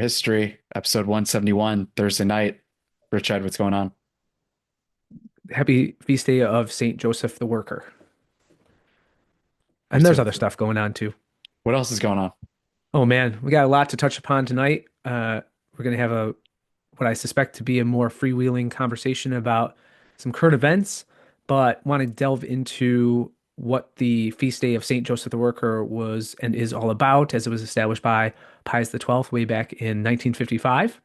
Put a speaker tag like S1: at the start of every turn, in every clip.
S1: History, episode 171, Thursday night. Richard, what's going on?
S2: Happy feast day of Saint Joseph the Worker.
S1: You
S2: And there's
S1: too.
S2: other stuff going on too.
S1: What else is going on?
S2: Oh man, we got a lot to touch upon tonight. We're gonna have a what I suspect to be a more freewheeling conversation about some current events, but want to delve into what the feast day of Saint Joseph the Worker was and is all about, as it was established by Pius XII way back in 1955,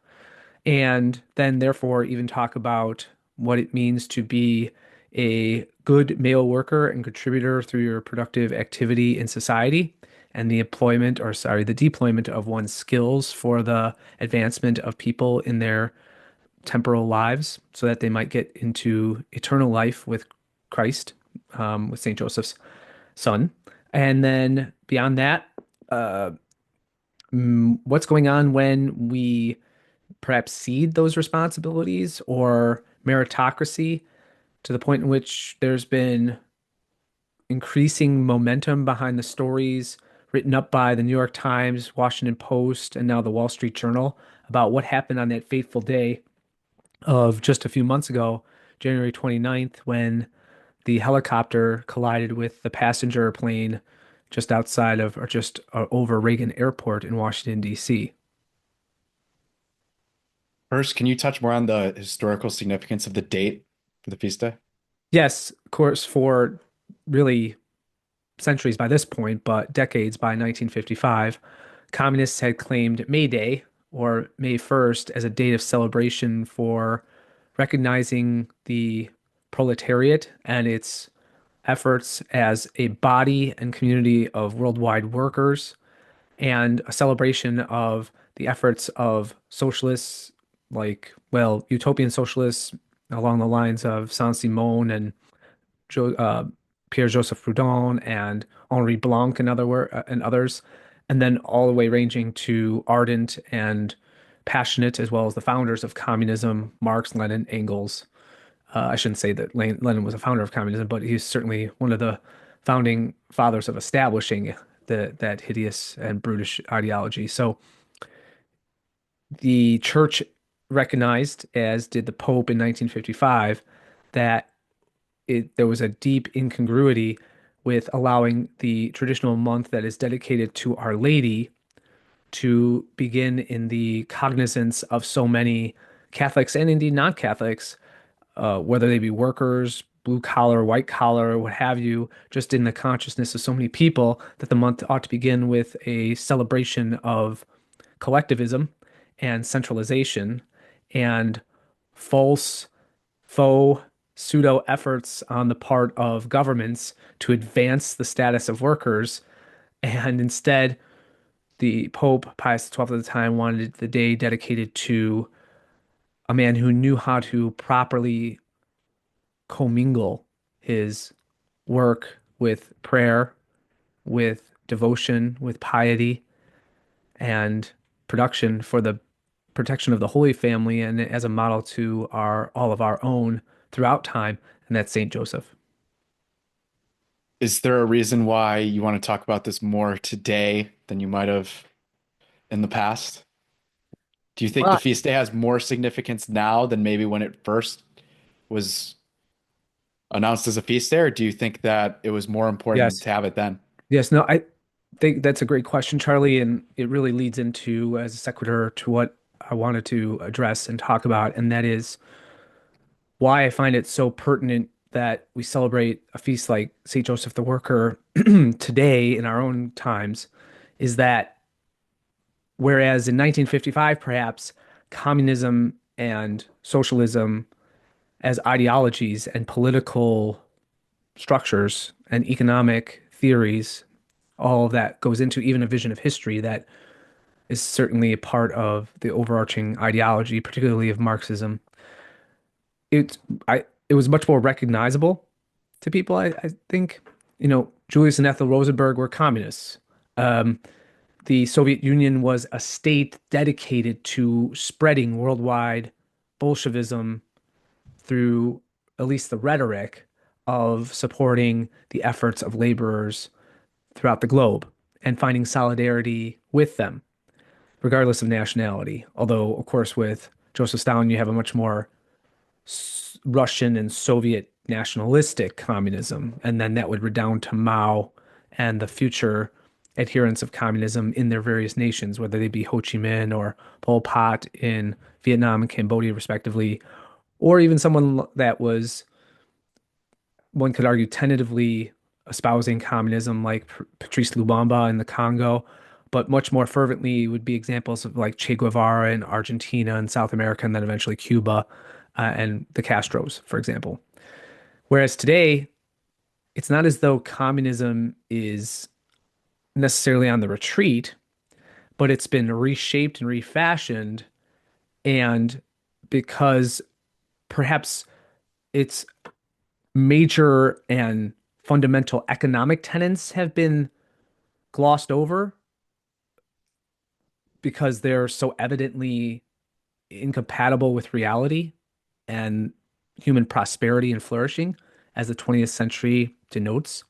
S2: and then therefore even talk about what it means to be a good male worker and contributor through your productive activity in society and the employment, or sorry, the deployment of one's skills for the advancement of people in their temporal lives so that they might get into eternal life with Christ, with St. Joseph's son. And then beyond that, uh, what's going on when we perhaps cede those responsibilities or meritocracy to the point in which there's been increasing momentum behind the stories written up by the New York Times, Washington Post, and now the Wall Street Journal about what happened on that fateful day of just a few months ago, January 29th, when the helicopter collided with the passenger plane just outside of or just over Reagan Airport in Washington, D.C.
S1: First, can you touch more on the historical significance of the date for the feast day?
S2: Yes, of course, for really centuries by this point, but decades by 1955, communists had claimed May Day or May 1st as a date of celebration for recognizing the proletariat and its efforts as a body and community of worldwide workers, and a celebration of the efforts of socialists like, well, utopian socialists along the lines of Saint-Simon and jo Pierre-Joseph Proudhon and Henri Blanc and and others, and then all the way ranging to ardent and passionate, as well as the founders of communism, Marx, Lenin, Engels. I shouldn't say that Lenin was a founder of communism, but he's certainly one of the founding fathers of establishing that hideous and brutish ideology. So the church recognized, as did the Pope in 1955, that there was a deep incongruity with allowing the traditional month that is dedicated to Our Lady to begin in the cognizance of so many Catholics and indeed non-Catholics, whether they be workers, blue collar, white collar, what have you, just in the consciousness of so many people, that the month ought to begin with a celebration of collectivism and centralization and false faux pseudo efforts on the part of governments to advance the status of workers. And instead, the Pope, Pius XII at the time, wanted the day dedicated to a man who knew how to properly commingle his work with prayer, with devotion, with piety, and production for the protection of the Holy Family, and as a model to our all of our own throughout time, and that's Saint Joseph.
S1: Is there a reason why you want to talk about this more today than you might have in the past? Do you think the
S2: Well,
S1: feast day has more significance now than maybe when it first was announced as a feast day, or do you think that it was more important
S2: yes,
S1: to have it then?
S2: yes, no, I think that's a great question, Charlie, and it really leads into, as a sequitur, to what I wanted to address and talk about, and that is why I find it so pertinent that we celebrate a feast like St. Joseph the Worker today in our own times, is that whereas in 1955, perhaps communism and socialism as ideologies and political structures and economic theories, all of that goes into even a vision of history that is certainly a part of the overarching ideology, particularly of Marxism. It it was much more recognizable to people. I think, Julius and Ethel Rosenberg were communists. Um, the Soviet Union was a state dedicated to spreading worldwide Bolshevism through at least the rhetoric of supporting the efforts of laborers throughout the globe and finding solidarity with them, regardless of nationality. Although, of course, with Joseph Stalin, you have a much more Russian and Soviet nationalistic communism, and then that would redound to Mao and the future adherents of communism in their various nations, whether they be Ho Chi Minh or Pol Pot in Vietnam and Cambodia, respectively, or even someone that was, one could argue, tentatively espousing communism, like Patrice Lumumba in the Congo, but much more fervently would be examples of like Che Guevara in Argentina and South America, and then eventually Cuba, and the Castros, for example. Whereas today, it's not as though communism is necessarily on the retreat, but it's been reshaped and refashioned. And because perhaps its major and fundamental economic tenets have been glossed over because they're so evidently incompatible with reality and human prosperity and flourishing, as the 20th century denotes.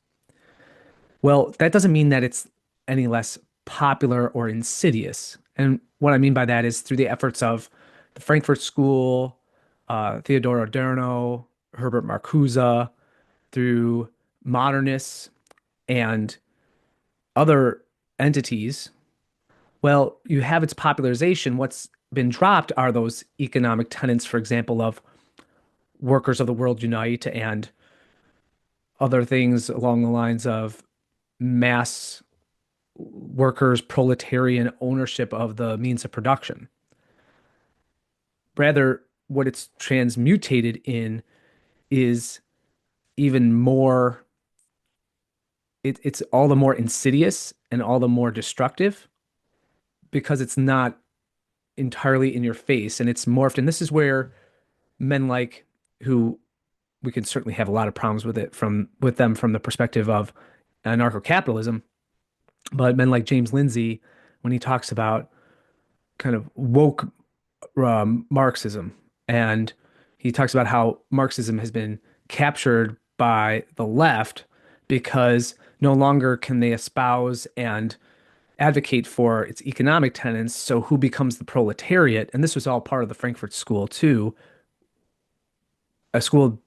S2: Well, that doesn't mean that it's any less popular or insidious. And what I mean by that is through the efforts of the Frankfurt School, Theodor Adorno, Herbert Marcuse, through modernists and other entities. Well, you have its popularization. What's been dropped are those economic tenets, for example, of workers of the world unite and other things along the lines of mass workers, proletarian ownership of the means of production. Rather, what it's transmutated in is even more, it's all the more insidious and all the more destructive because it's not entirely in your face and it's morphed. And this is where men like, who we can certainly have a lot of problems with it from with them from the perspective of anarcho-capitalism, but men like James Lindsay, when he talks about kind of woke Marxism, and he talks about how Marxism has been captured by the left because no longer can they espouse and advocate for its economic tenets. So who becomes the proletariat? And this was all part of the Frankfurt School too, a school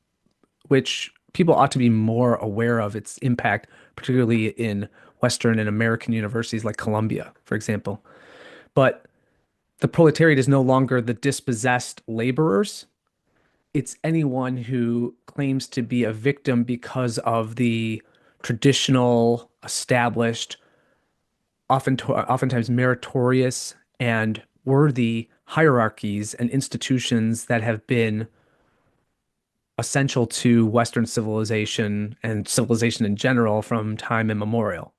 S2: which people ought to be more aware of its impact, particularly in Western and American universities like Columbia, for example. But the proletariat is no longer the dispossessed laborers. It's anyone who claims to be a victim because of the traditional, established, oftentimes meritorious and worthy hierarchies and institutions that have been essential to Western civilization and civilization in general from time immemorial,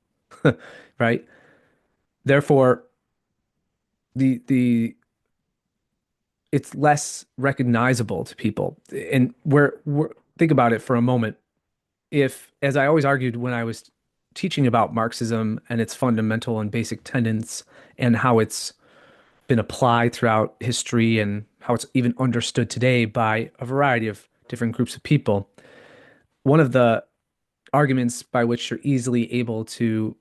S2: right? Therefore, the it's less recognizable to people. And we're think about it for a moment. If, as I always argued when I was teaching about Marxism and its fundamental and basic tenets and how it's been applied throughout history and how it's even understood today by a variety of different groups of people, one of the arguments by which you're easily able to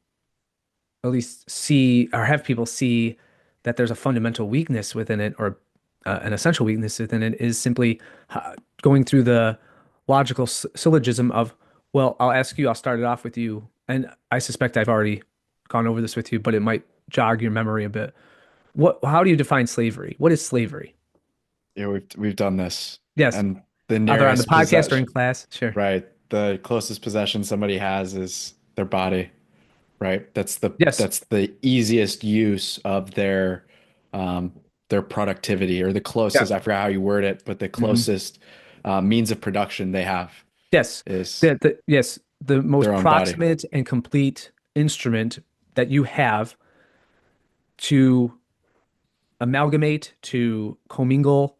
S2: at least see or have people see that there's a fundamental weakness within it or an essential weakness within it is simply going through the logical syllogism of, well, I'll ask you, I'll start it off with you. And I suspect I've already gone over this with you, but it might jog your memory a bit. How do you define slavery? What is slavery?
S1: Yeah, we've done this.
S2: Yes,
S1: And the
S2: either on the
S1: nearest
S2: podcast or in
S1: possession,
S2: class. Sure.
S1: right? The closest possession somebody has is their body, right?
S2: Yes.
S1: That's the easiest use of um their productivity, or the
S2: Yeah.
S1: closest, I forgot how you word it, but the
S2: Mhm.
S1: closest means of production they have
S2: Yes.
S1: is
S2: Yes. The most
S1: their own body.
S2: proximate and complete instrument that you have to amalgamate, to commingle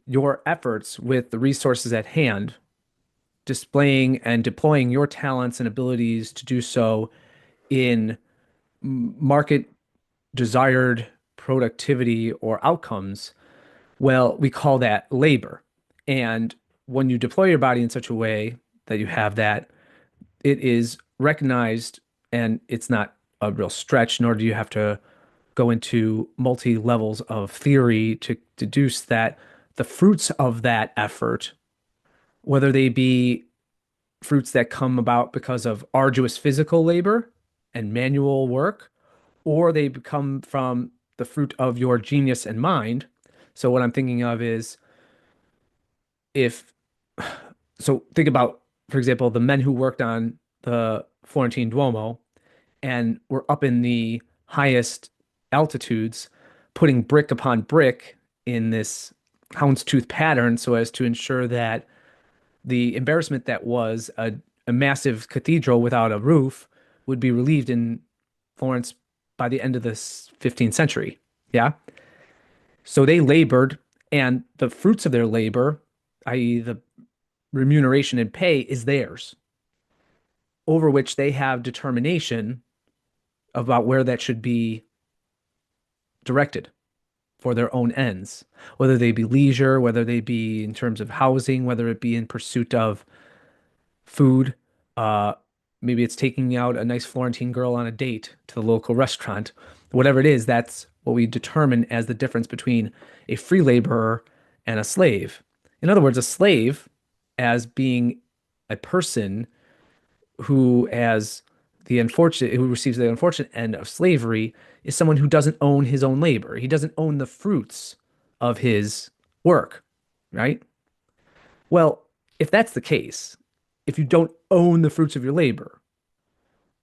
S2: your efforts with the resources at hand, displaying and deploying your talents and abilities to do so in market desired productivity or outcomes. Well, we call that labor. And when you deploy your body in such a way that you have that, it is recognized and it's not a real stretch, nor do you have to go into multi levels of theory to deduce that the fruits of that effort, whether they be fruits that come about because of arduous physical labor and manual work, or they come from the fruit of your genius and mind. So what I'm thinking of is if so think about, for example, the men who worked on the Florentine Duomo and were up in the highest altitudes, putting brick upon brick in this houndstooth pattern so as to ensure that the embarrassment that was a massive cathedral without a roof would be relieved in Florence by the end of the 15th century. Yeah. So they labored, and the fruits of their labor, i.e., the remuneration and pay, is theirs, over which they have determination about where that should be directed for their own ends, whether they be leisure, whether they be in terms of housing, whether it be in pursuit of food. Uh, Maybe it's taking out a nice Florentine girl on a date to the local restaurant. Whatever it is, that's what we determine as the difference between a free laborer and a slave. In other words, a slave as being a person who receives the unfortunate end of slavery is someone who doesn't own his own labor. He doesn't own the fruits of his work, right? Well, if that's the case, if you don't own the fruits of your labor,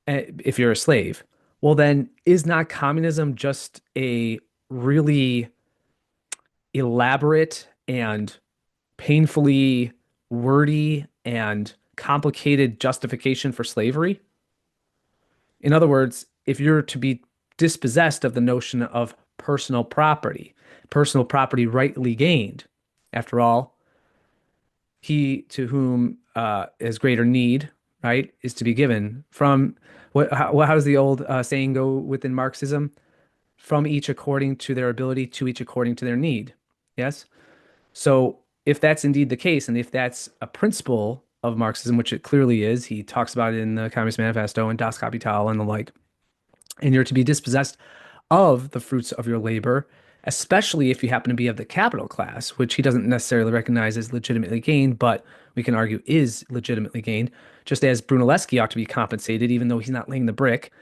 S2: if you're a slave, well, then is not communism just a really elaborate and painfully wordy and complicated justification for slavery? In other words, if you're to be dispossessed of the notion of personal property rightly gained, after all, he to whom is greater need, right, is to be given from how does the old saying go within Marxism? From each according to their ability, to each according to their need. Yes. So if that's indeed the case, and if that's a principle of Marxism, which it clearly is, he talks about it in the Communist Manifesto and Das Kapital and the like, and you're to be dispossessed of the fruits of your labor, especially if you happen to be of the capital class, which he doesn't necessarily recognize as legitimately gained, but we can argue is legitimately gained, just as Brunelleschi ought to be compensated, even though he's not laying the brick.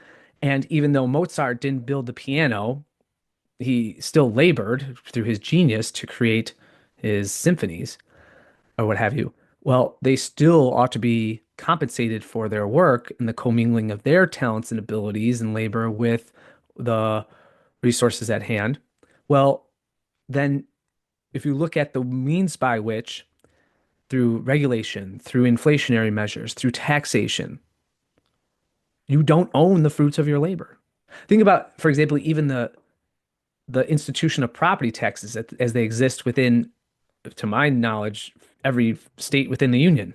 S2: And even though Mozart didn't build the piano, he still labored through his genius to create his symphonies or what have you. Well, they still ought to be compensated for their work and the commingling of their talents and abilities and labor with the resources at hand. Well, then if you look at the means by which, through regulation, through inflationary measures, through taxation, you don't own the fruits of your labor. Think about, for example, even the institution of property taxes as they exist within, to my knowledge, every state within the union.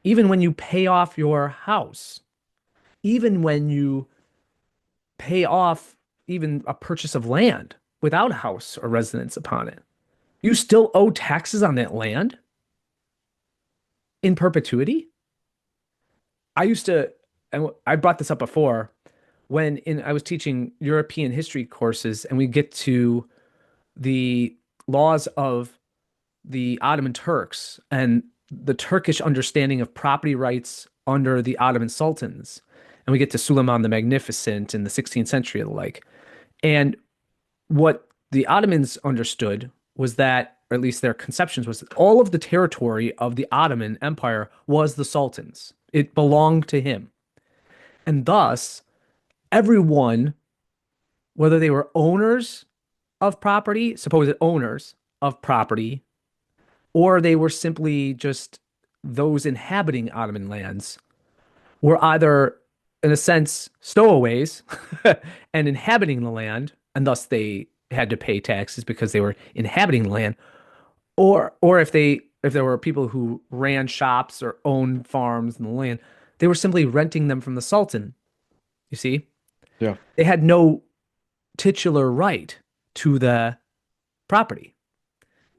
S2: Even when you pay off your house, even when you pay off even a purchase of land without a house or residence upon it, you still owe taxes on that land in perpetuity. I used to, and I brought this up before, I was teaching European history courses, and we get to the laws of the Ottoman Turks and the Turkish understanding of property rights under the Ottoman sultans. And we get to Suleiman the Magnificent in the 16th century and the like. And what the Ottomans understood was that, or at least their conceptions was that all of the territory of the Ottoman Empire was the Sultan's. It belonged to him. And thus, everyone, whether they were owners of property, supposed owners of property, or they were simply just those inhabiting Ottoman lands, were either, in a sense, stowaways and inhabiting the land, and thus they had to pay taxes because they were inhabiting the land, or if there were people who ran shops or owned farms in the land, they were simply renting them from the Sultan. You see,
S1: Yeah.
S2: they had no titular right to the property,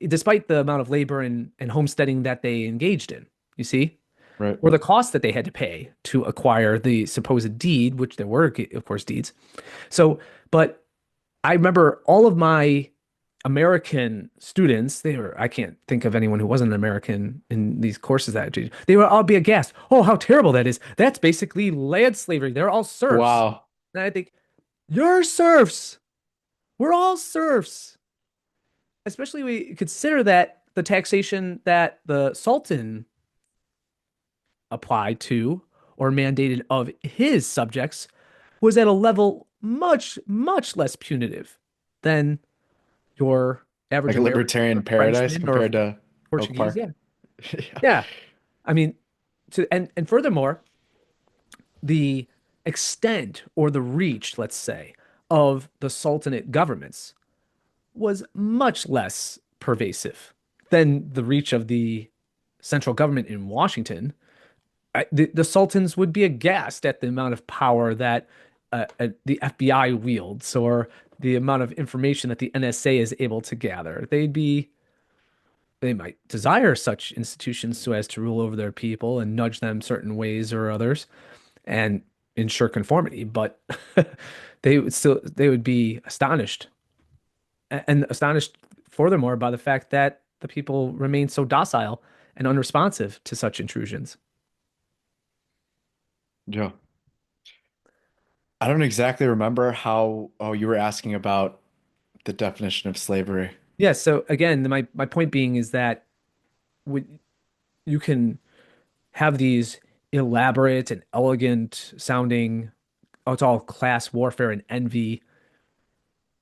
S2: despite the amount of labor and homesteading that they engaged in, you see,
S1: Right.
S2: or the cost that they had to pay to acquire the supposed deed, which there were, of course, deeds. So, but I remember all of my American students, I can't think of anyone who wasn't an American in these courses that I did. They would all be aghast. Oh, how terrible that is. That's basically land slavery. They're all serfs.
S1: Wow.
S2: And I think, you're serfs. We're all serfs. Especially we consider that the taxation that the Sultan applied to or mandated of his subjects was at a level much, much less punitive than your average
S1: Like a
S2: American
S1: libertarian
S2: or
S1: paradise
S2: Frenchman or
S1: compared to Oak
S2: Portuguese.
S1: Park.
S2: Yeah.
S1: Yeah.
S2: Yeah. I mean, and furthermore, the extent or the reach, let's say, of the Sultanate governments was much less pervasive than the reach of the central government in Washington. The sultans would be aghast at the amount of power that the FBI wields or the amount of information that the NSA is able to gather. They might desire such institutions so as to rule over their people and nudge them certain ways or others and ensure conformity, but they would be astonished and astonished furthermore by the fact that the people remain so docile and unresponsive to such intrusions.
S1: Yeah. I don't exactly remember how, oh, you were asking about the definition of slavery.
S2: Yeah, so again, my point being is that you can have these elaborate and elegant sounding, oh, it's all class warfare and envy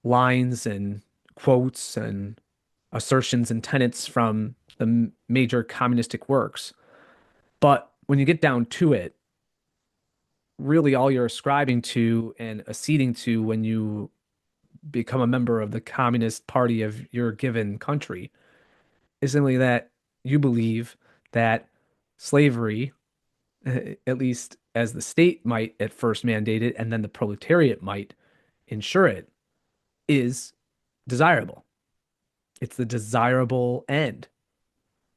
S2: lines and quotes and assertions and tenets from the major communistic works. But when you get down to it, really all you're ascribing to and acceding to when you become a member of the Communist Party of your given country is simply that you believe that slavery, at least as the state might at first mandate it, and then the proletariat might ensure it, is desirable. It's the desirable end.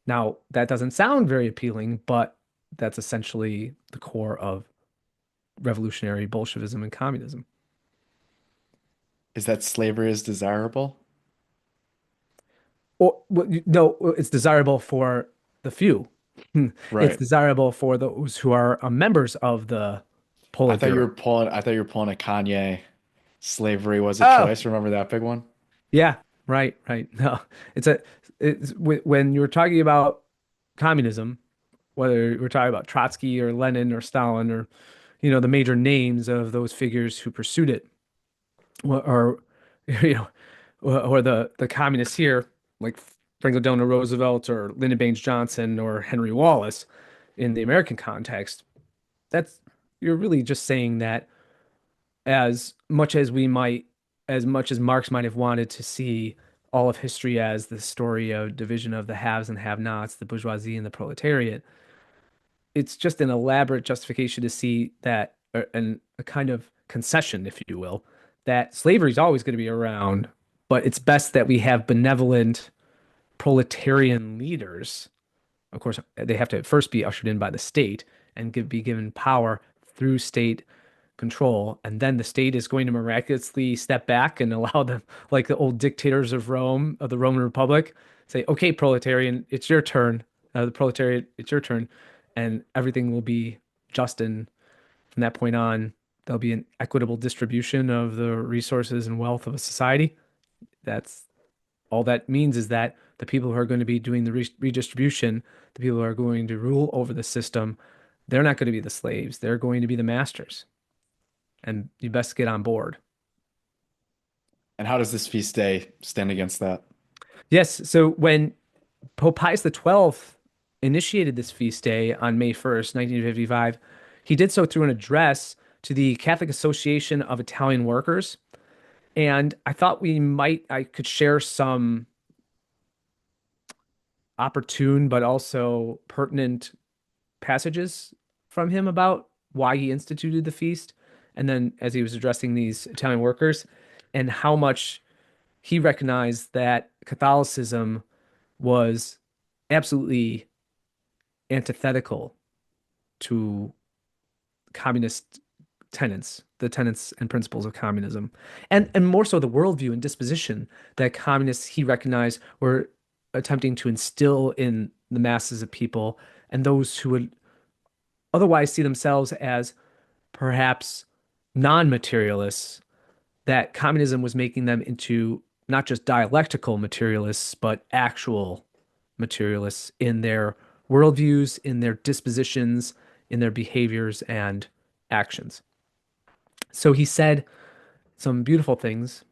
S2: Now, that doesn't sound very appealing, but that's essentially the core of revolutionary Bolshevism and communism.
S1: Is that slavery is desirable?
S2: Or well, no, it's desirable for the few. It's
S1: Right.
S2: desirable for those who are members of the Politburo.
S1: I thought you were pulling a Kanye. Slavery was a
S2: Oh,
S1: choice. Remember that big one?
S2: yeah, right, right. No, it's a when you're talking about communism, whether we're talking about Trotsky or Lenin or Stalin or the major names of those figures who pursued it, or you know, or the communists here, like Franklin Delano Roosevelt or Lyndon Baines Johnson or Henry Wallace, in the American context, that's you're really just saying that as much as as much as Marx might have wanted to see all of history as the story of division of the haves and have-nots, the bourgeoisie and the proletariat, it's just an elaborate justification to see that, and a kind of concession, if you will, that slavery is always going to be around, but it's best that we have benevolent proletarian leaders. Of course, they have to first be ushered in by the state and be given power through state control. And then the state is going to miraculously step back and allow them, like the old dictators of Rome, of the Roman Republic, say, okay, proletarian, it's your turn. The proletariat, it's your turn. And everything will be just. And from that point on, there'll be an equitable distribution of the resources and wealth of a society. That's all that means is that the people who are going to be doing the redistribution, the people who are going to rule over the system, they're not going to be the slaves. They're going to be the masters. And you best get on board.
S1: And how does this feast day stand against that?
S2: Yes. So when Pope Pius XII initiated this feast day on May 1st, 1955, he did so through an address to the Catholic Association of Italian Workers. And I thought I could share some opportune but also pertinent passages from him about why he instituted the feast. And then as he was addressing these Italian workers and how much he recognized that Catholicism was absolutely antithetical to communist tenets the tenets and principles of communism, and more so the worldview and disposition that communists he recognized were attempting to instill in the masses of people and those who would otherwise see themselves as perhaps non-materialists, that communism was making them into not just dialectical materialists, but actual materialists in their worldviews, in their dispositions, in their behaviors and actions. So he said some beautiful things.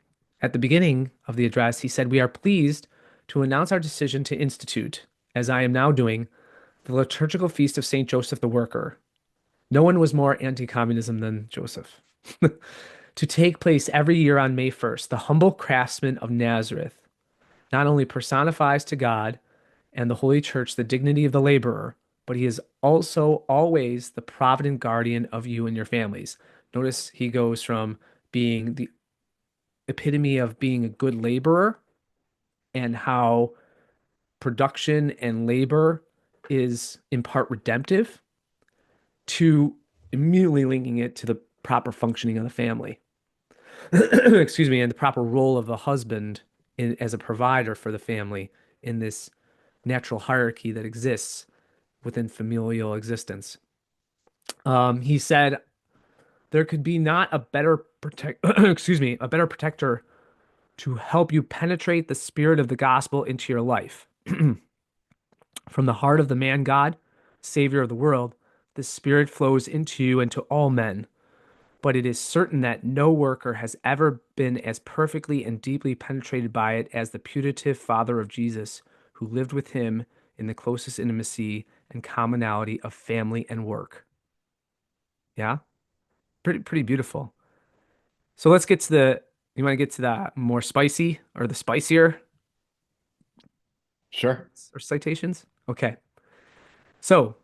S2: At the beginning of the address, he said, "We are pleased to announce our decision to institute, as I am now doing, the liturgical feast of St. Joseph the Worker. No one was more anti-communism than Joseph. To take place every year on May 1st, the humble craftsman of Nazareth not only personifies to God and the Holy Church the dignity of the laborer, but he is also always the provident guardian of you and your families." Notice he goes from being the epitome of being a good laborer and how production and labor is in part redemptive to immediately linking it to the proper functioning of the family. Excuse me, and the proper role of the husband as a provider for the family in this natural hierarchy that exists within familial existence. He said there could be not a better excuse me, a better protector to help you penetrate the spirit of the gospel into your life. From the heart of the man God, Savior of the world, the Spirit flows into you and to all men. But it is certain that no worker has ever been as perfectly and deeply penetrated by it as the putative Father of Jesus, who lived with him in the closest intimacy and commonality of family and work. Yeah, pretty beautiful. So let's get to the. You want to get to the more spicy or the spicier
S1: Sure.
S2: or citations? Okay. So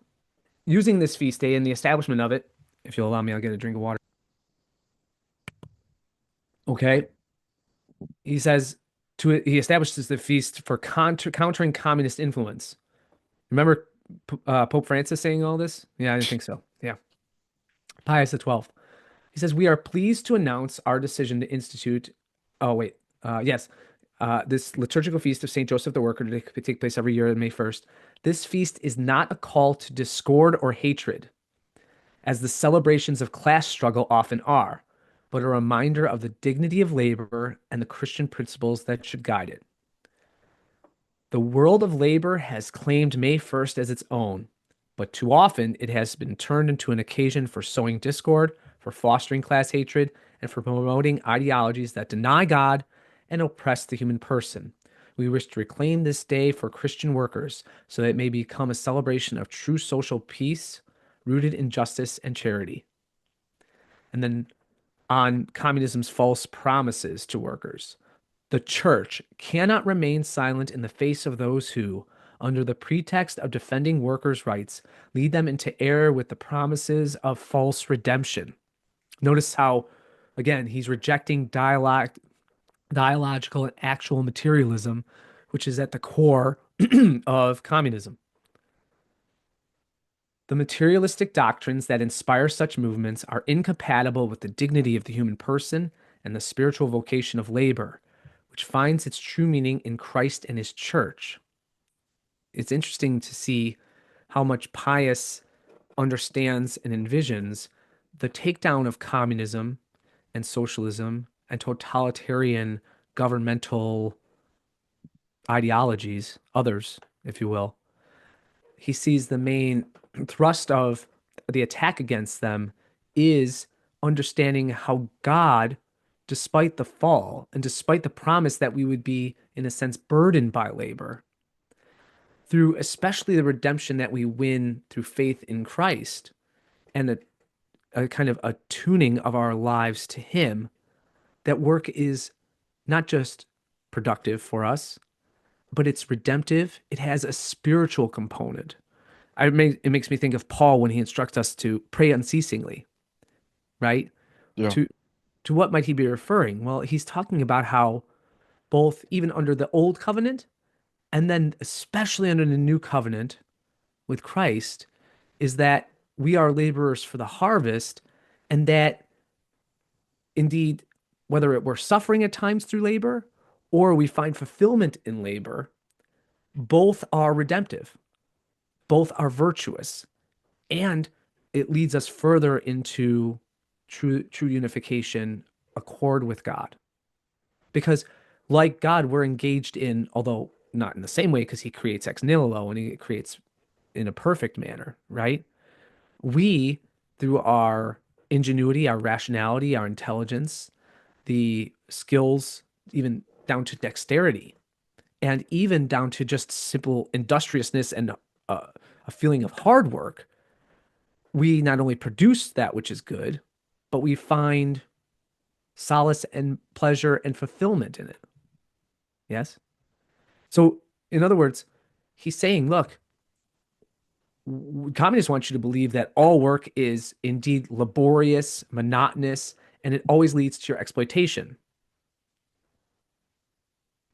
S2: using this feast day and the establishment of it, if you'll allow me, I'll get a drink of water. Okay. He says he establishes the feast for countering communist influence. Remember Pope Francis saying all this? Yeah, I didn't think so. Yeah. Pius XII. He says, "We are pleased to announce our decision to institute." Oh, wait. Yes. This liturgical feast of St. Joseph the Worker to take place every year on May 1st. This feast is not a call to discord or hatred, as the celebrations of class struggle often are, but a reminder of the dignity of labor and the Christian principles that should guide it. The world of labor has claimed May 1st as its own, but too often it has been turned into an occasion for sowing discord, for fostering class hatred, and for promoting ideologies that deny God and oppress the human person. We wish to reclaim this day for Christian workers so that it may become a celebration of true social peace rooted in justice and charity. And then on communism's false promises to workers. The church cannot remain silent in the face of those who, under the pretext of defending workers' rights, lead them into error with the promises of false redemption. Notice how, again, he's rejecting dialogical and actual materialism, which is at the core of communism. The materialistic doctrines that inspire such movements are incompatible with the dignity of the human person and the spiritual vocation of labor, which finds its true meaning in Christ and his church. It's interesting to see how much Pius understands and envisions the takedown of communism and socialism and totalitarian governmental ideologies, others, if you will. He sees the main thrust of the attack against them is understanding how God, despite the fall and despite the promise that we would be, in a sense, burdened by labor, through especially the redemption that we win through faith in Christ and a kind of a tuning of our lives to Him, that work is not just productive for us, but it's redemptive. It has a spiritual component. It makes me think of Paul when he instructs us to pray unceasingly, right?
S1: Yeah.
S2: To to what might he be referring? Well, he's talking about how both even under the old covenant and then especially under the new covenant with Christ is that we are laborers for the harvest and that indeed, whether we're suffering at times through labor or we find fulfillment in labor, both are redemptive, both are virtuous, and it leads us further into true unification, accord with God. Because like God, we're engaged in, although not in the same way, because he creates ex nihilo and he creates in a perfect manner, right? We, through our ingenuity, our rationality, our intelligence, the skills, even down to dexterity, and even down to just simple industriousness and a feeling of hard work, we not only produce that which is good, but we find solace and pleasure and fulfillment in it. Yes. So, in other words, he's saying, look, communists want you to believe that all work is indeed laborious, monotonous, and it always leads to your exploitation.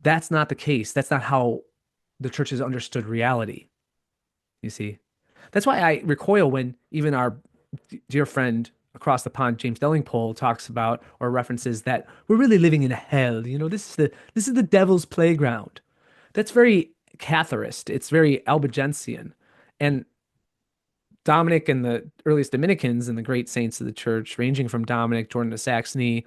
S2: That's not the case. That's not how the church has understood reality. You see, that's why I recoil when even our dear friend across the pond, James Delingpole, talks about or references that we're really living in a hell. This is the devil's playground. That's very Catharist. It's very Albigensian. And Dominic and the earliest Dominicans and the great saints of the church, ranging from Dominic, Jordan of Saxony,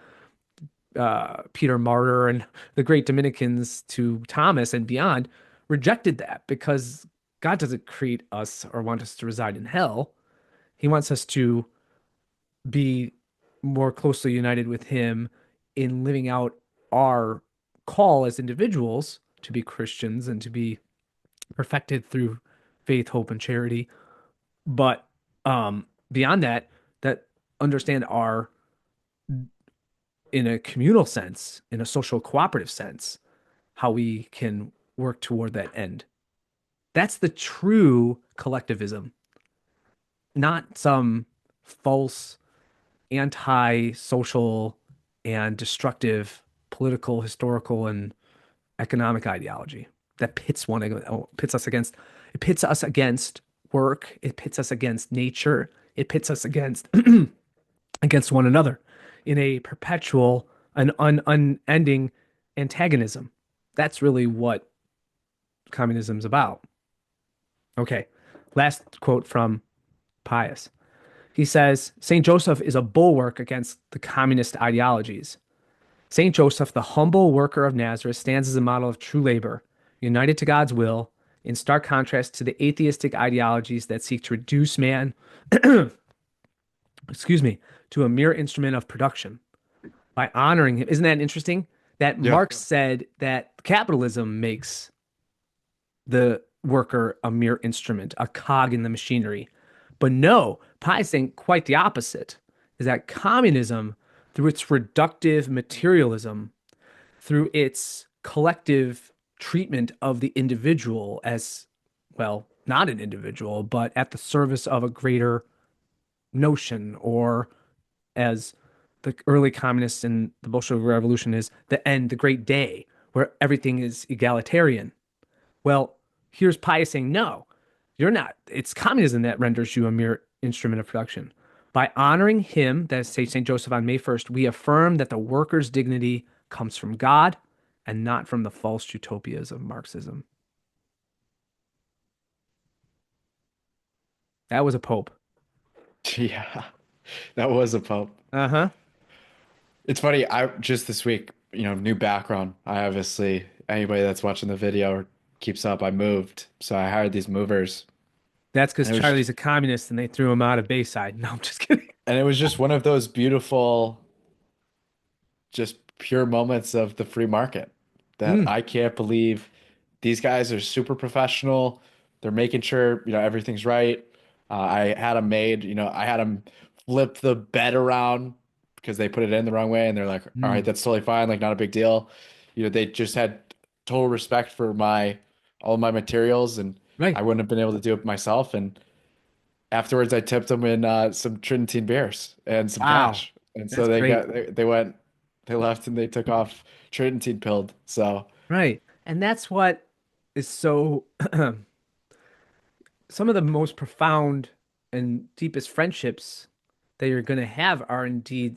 S2: Peter Martyr, and the great Dominicans to Thomas and beyond, rejected that because God doesn't create us or want us to reside in hell. He wants us to be more closely united with Him in living out our call as individuals to be Christians and to be perfected through faith, hope, and charity. But beyond that, that understand our in a communal sense, in a social cooperative sense, how we can work toward that end. That's the true collectivism, not some false anti-social and destructive political, historical, and economic ideology that pits us against. It pits us against work. It pits us against nature. It pits us against against one another in a perpetual and unending antagonism. That's really what communism's about. Okay, last quote from Pius. He says, St. Joseph is a bulwark against the communist ideologies. St. Joseph, the humble worker of Nazareth, stands as a model of true labor, united to God's will, in stark contrast to the atheistic ideologies that seek to reduce man, excuse me, to a mere instrument of production. By honoring him, isn't that interesting? That
S1: Yeah.
S2: Marx said that capitalism makes the worker a mere instrument, a cog in the machinery. But no, Pi's saying quite the opposite, is that communism, through its reductive materialism, through its collective treatment of the individual as, well, not an individual, but at the service of a greater notion, or as the early communists in the Bolshevik Revolution is the end, the great day, where everything is egalitarian. Well, here's Pius saying, no, you're not. It's communism that renders you a mere instrument of production. By honoring him, that is St. Joseph on May 1st, we affirm that the worker's dignity comes from God and not from the false utopias of Marxism. That was a pope.
S1: Yeah. That was a pope.
S2: Uh-huh.
S1: It's funny, I just this week, new background. I obviously, anybody that's watching the video or keeps up, I moved. So I hired these movers.
S2: That's because
S1: And it was
S2: Charlie's a communist and they threw him out of Bayside. No, I'm just kidding.
S1: and it was just one of those beautiful, just pure moments of the free market that
S2: Mm,
S1: I can't believe these guys are super professional. They're making sure, everything's right. I had them made, I had them flip the bed around because they put it in the wrong way and they're like, all right,
S2: mm.
S1: that's totally fine, like not a big deal. They just had total respect for my all my materials and
S2: Right.
S1: I wouldn't have been able to do it myself. And afterwards I tipped them in some Tridentine beers and some
S2: Wow.
S1: cash. And so
S2: That's great.
S1: they went they left and they took off Tridentine pilled. So
S2: Right. And that's what is so some of the most profound and deepest friendships that you're going to have are indeed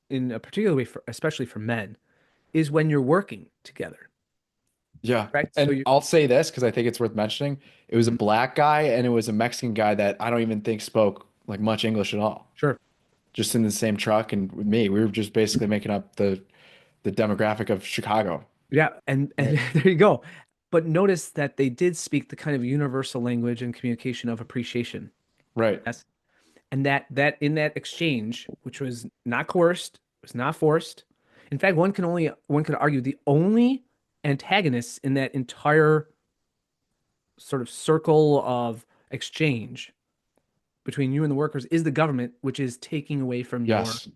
S2: in a particular way, especially for men, is when you're working together,
S1: Yeah.
S2: right? So
S1: And
S2: you,
S1: I'll say this because I think it's worth mentioning. It was a black guy and it was a Mexican guy that I don't even think spoke like much English at all.
S2: sure,
S1: Just in the same truck and with me. We were just basically making up the demographic of Chicago.
S2: yeah, and
S1: Right.
S2: there you go. But notice that they did speak the kind of universal language and communication of appreciation.
S1: Right.
S2: Yes, and that in that exchange, which was not coerced, was not forced. In fact, one could argue the only antagonists in that entire sort of circle of exchange between you and the workers is the government, which is taking away from your
S1: Yes.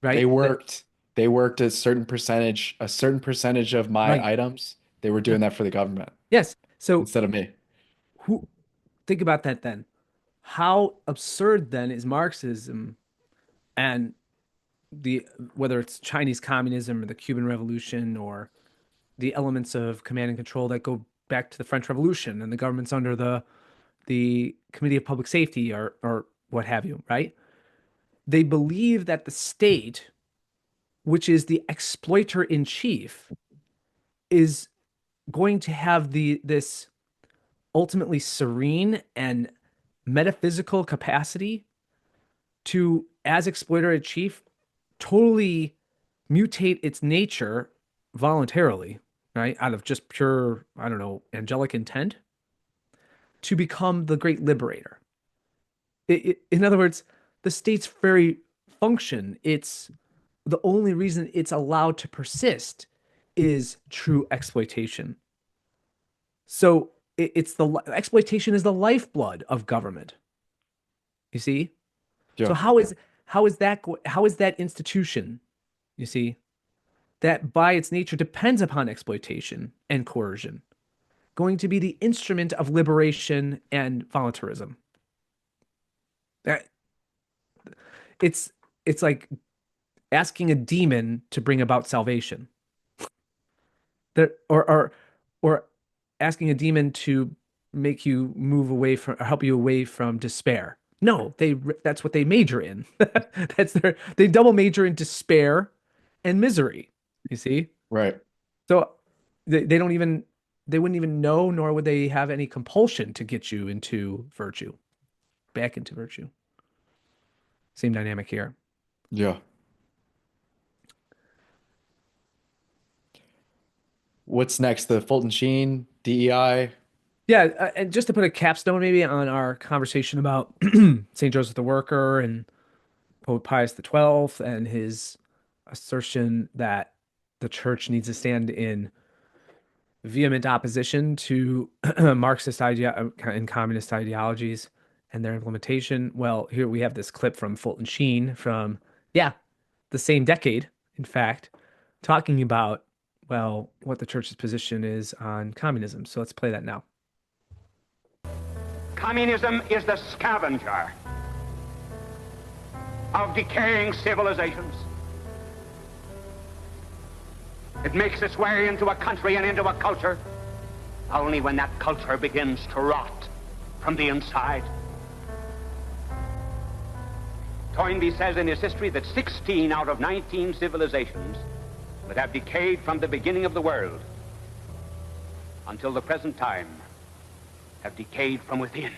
S1: They
S2: right.
S1: worked they worked a certain percentage of my
S2: Right.
S1: items. They were doing that for the government
S2: Yes. So
S1: instead of me.
S2: who think about that then? How absurd then is Marxism and the whether it's Chinese communism or the Cuban Revolution or the elements of command and control that go back to the French Revolution and the government's under the Committee of Public Safety or what have you, right? They believe that the state, which is the exploiter in chief, is going to have this ultimately serene and metaphysical capacity to, as exploiter in chief, totally mutate its nature voluntarily, right? Out of just pure, I don't know, angelic intent to become the great liberator. In other words, the state's very function, it's the only reason it's allowed to persist is true exploitation. So it's the exploitation is the lifeblood of government. You see? So
S1: Yeah.
S2: how is that institution, you see, that by its nature depends upon exploitation and coercion, going to be the instrument of liberation and voluntarism? That it's it's like asking a demon to bring about salvation. There or asking a demon to make you move away from or help you away from despair. No, that's what they major in. They double major in despair and misery. You see?
S1: Right.
S2: So they don't even they wouldn't even know, nor would they have any compulsion to get you into virtue, back into virtue. Same dynamic here.
S1: Yeah. What's next? The Fulton Sheen, DEI.
S2: Yeah, and just to put a capstone maybe on our conversation about St. Joseph the Worker and Pope Pius XII and his assertion that the church needs to stand in vehement opposition to Marxist idea and communist ideologies and their implementation. Well, here we have this clip from Fulton Sheen from, yeah, the same decade, in fact, talking about, well, what the church's position is on communism. So let's play that now.
S3: Communism is the scavenger of decaying civilizations. It makes its way into a country and into a culture only when that culture begins to rot from the inside. Toynbee says in his history that 16 out of 19 civilizations that have decayed from the beginning of the world until the present time have decayed from within.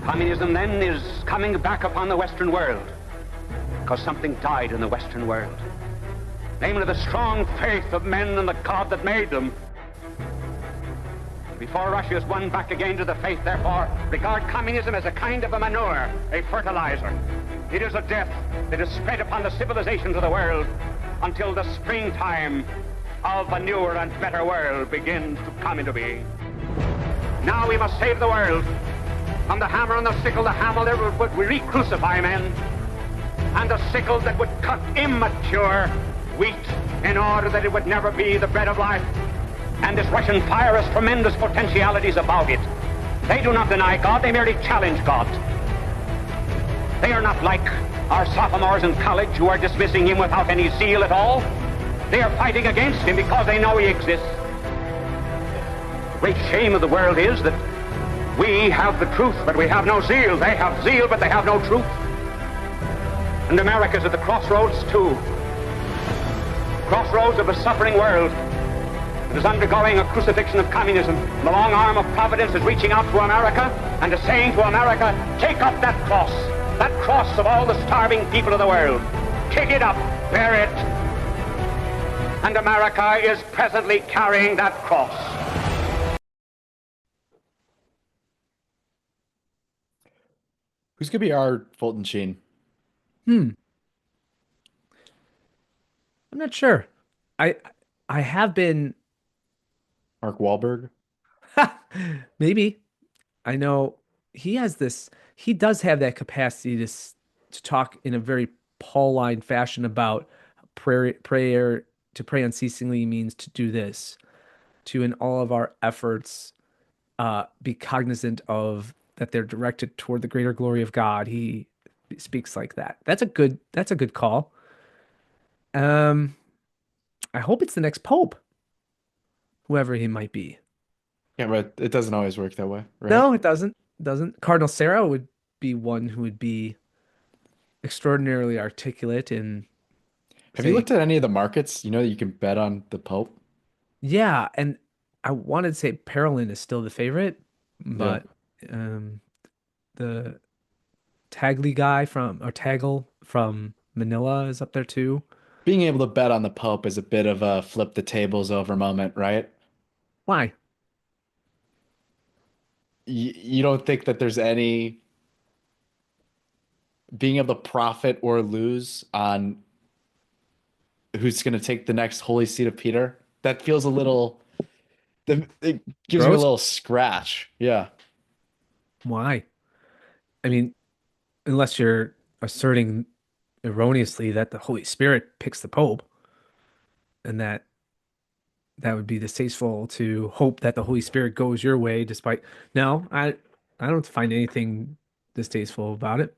S3: Communism then is coming back upon the Western world because something died in the Western world. Namely, the strong faith of men in the God that made them. Before Russia is won back again to the faith, therefore, regard communism as a kind of a manure, a fertilizer. It is a death that is spread upon the civilizations of the world until the springtime of a newer and better world begins to come into being. Now we must save the world from the hammer and the sickle, the hammer that would re-crucify men, and the sickle that would cut immature wheat in order that it would never be the bread of life. And this Russian fire has tremendous potentialities about it. They do not deny God, they merely challenge God. They are not like our sophomores in college who are dismissing him without any zeal at all. They are fighting against him because they know he exists. The great shame of the world is that we have the truth, but we have no zeal. They have zeal, but they have no truth. And America's at the crossroads too. Crossroads of a suffering world. It is undergoing a crucifixion of communism. The long arm of Providence is reaching out to America and is saying to America, take up that cross of all the starving people of the world. Take it up, bear it. And America is presently carrying that cross.
S1: Who's gonna be our Fulton Sheen?
S2: I'm not sure. I I have been
S1: Mark Wahlberg?
S2: maybe. I know he does have that capacity to talk in a very Pauline fashion about prayer to pray unceasingly means to do this, to in all of our efforts be cognizant of that they're directed toward the greater glory of God. He speaks like that. That's a good call. Um, I hope it's the next pope, whoever he might be.
S1: Yeah, but it doesn't always work that way, right?
S2: No, it doesn't. It doesn't. Cardinal Sarah would be one who would be extraordinarily articulate and
S1: Have you
S2: say,
S1: looked at any of the markets? You know that you can bet on the Pope?
S2: yeah, and I wanted to say Parolin is still the favorite,
S1: Yeah.
S2: but the Tagle guy from or Tagle from Manila is up there too.
S1: Being able to bet on the Pope is a bit of a flip the tables over moment, right?
S2: Why?
S1: You don't think that there's any being able to profit or lose on who's going to take the next holy seat of Peter? That feels a little, it gives me a
S2: Gross?
S1: little scratch. Yeah.
S2: Why? I mean, unless you're asserting erroneously that the Holy Spirit picks the Pope, and that would be distasteful to hope that the Holy Spirit goes your way despite no, I don't find anything distasteful about it.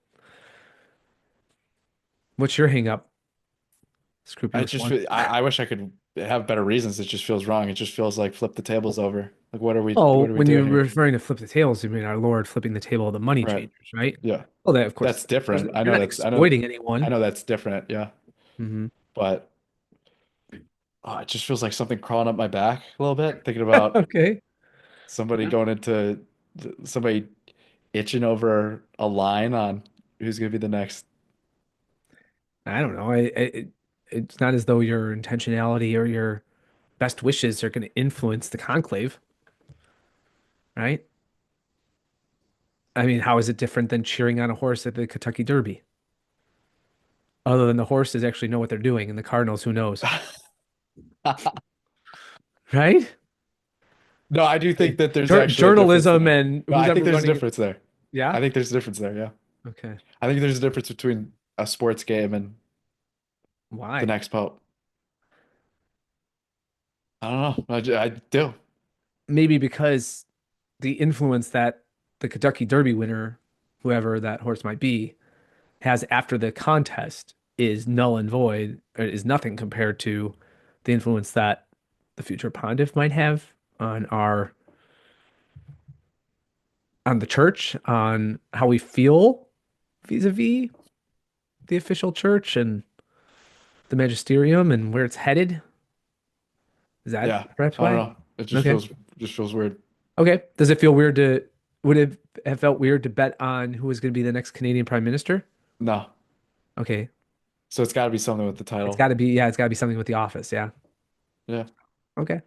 S2: What's your hang up?
S1: I
S2: Scrupulous
S1: just,
S2: one.
S1: I wish I could have better reasons. It just feels wrong. It just feels like flip the tables over. Like,
S2: Oh,
S1: what are we
S2: when you're
S1: doing here?
S2: referring to flip the tables, you mean our Lord flipping the table of the money
S1: Right.
S2: changers, right?
S1: Yeah.
S2: Well, that of
S1: That's
S2: course,
S1: different.
S2: you're not exploiting
S1: I
S2: anyone.
S1: know that's different. Yeah.
S2: Hmm.
S1: But it just feels like something crawling up my back a little bit, thinking about
S2: Okay.
S1: somebody going into somebody itching over a line on who's going to be the next.
S2: I don't know. It's not as though your intentionality or your best wishes are going to influence the conclave, right? I mean, how is it different than cheering on a horse at the Kentucky Derby? Other than the horses actually know what they're doing, and the Cardinals, who knows, right?
S1: No, I do
S2: Okay.
S1: think that there's actually a difference
S2: Journalism
S1: there.
S2: and
S1: No,
S2: who's
S1: I
S2: ever
S1: think there's a
S2: running.
S1: difference there.
S2: Yeah.
S1: I think there's a difference there. Yeah.
S2: Okay.
S1: I think there's a difference between a sports game and the
S2: Why?
S1: next pope. I don't know. I do.
S2: Maybe because the influence that the Kentucky Derby winner, whoever that horse might be, has after the contest is null and void, or is nothing compared to the influence that the future pontiff might have on the church, on how we feel vis-a-vis the official church and the magisterium and where it's headed. Is
S1: Yeah.
S2: that perhaps
S1: I don't
S2: why?
S1: know. It
S2: Okay.
S1: just feels weird.
S2: Okay. Does it feel weird would it have felt weird to bet on who was going to be the next Canadian Prime Minister?
S1: No.
S2: Okay.
S1: So it's got to be something with the
S2: It's
S1: title.
S2: got to be, yeah, it's got to be something with the office. Yeah.
S1: Yeah.
S2: Okay.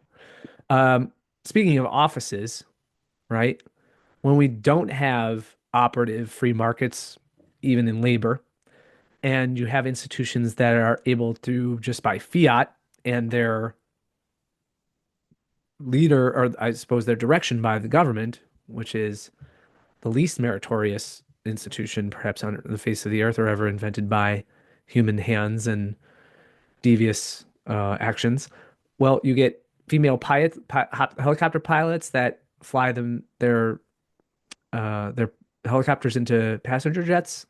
S2: Um, Speaking of offices, right? When we don't have operative free markets, even in labor, and you have institutions that are able to just by fiat and their leader, or I suppose their direction by the government, which is the least meritorious institution perhaps on the face of the earth or ever invented by human hands and devious actions. Well, you get female helicopter pilots that fly their helicopters into passenger jets.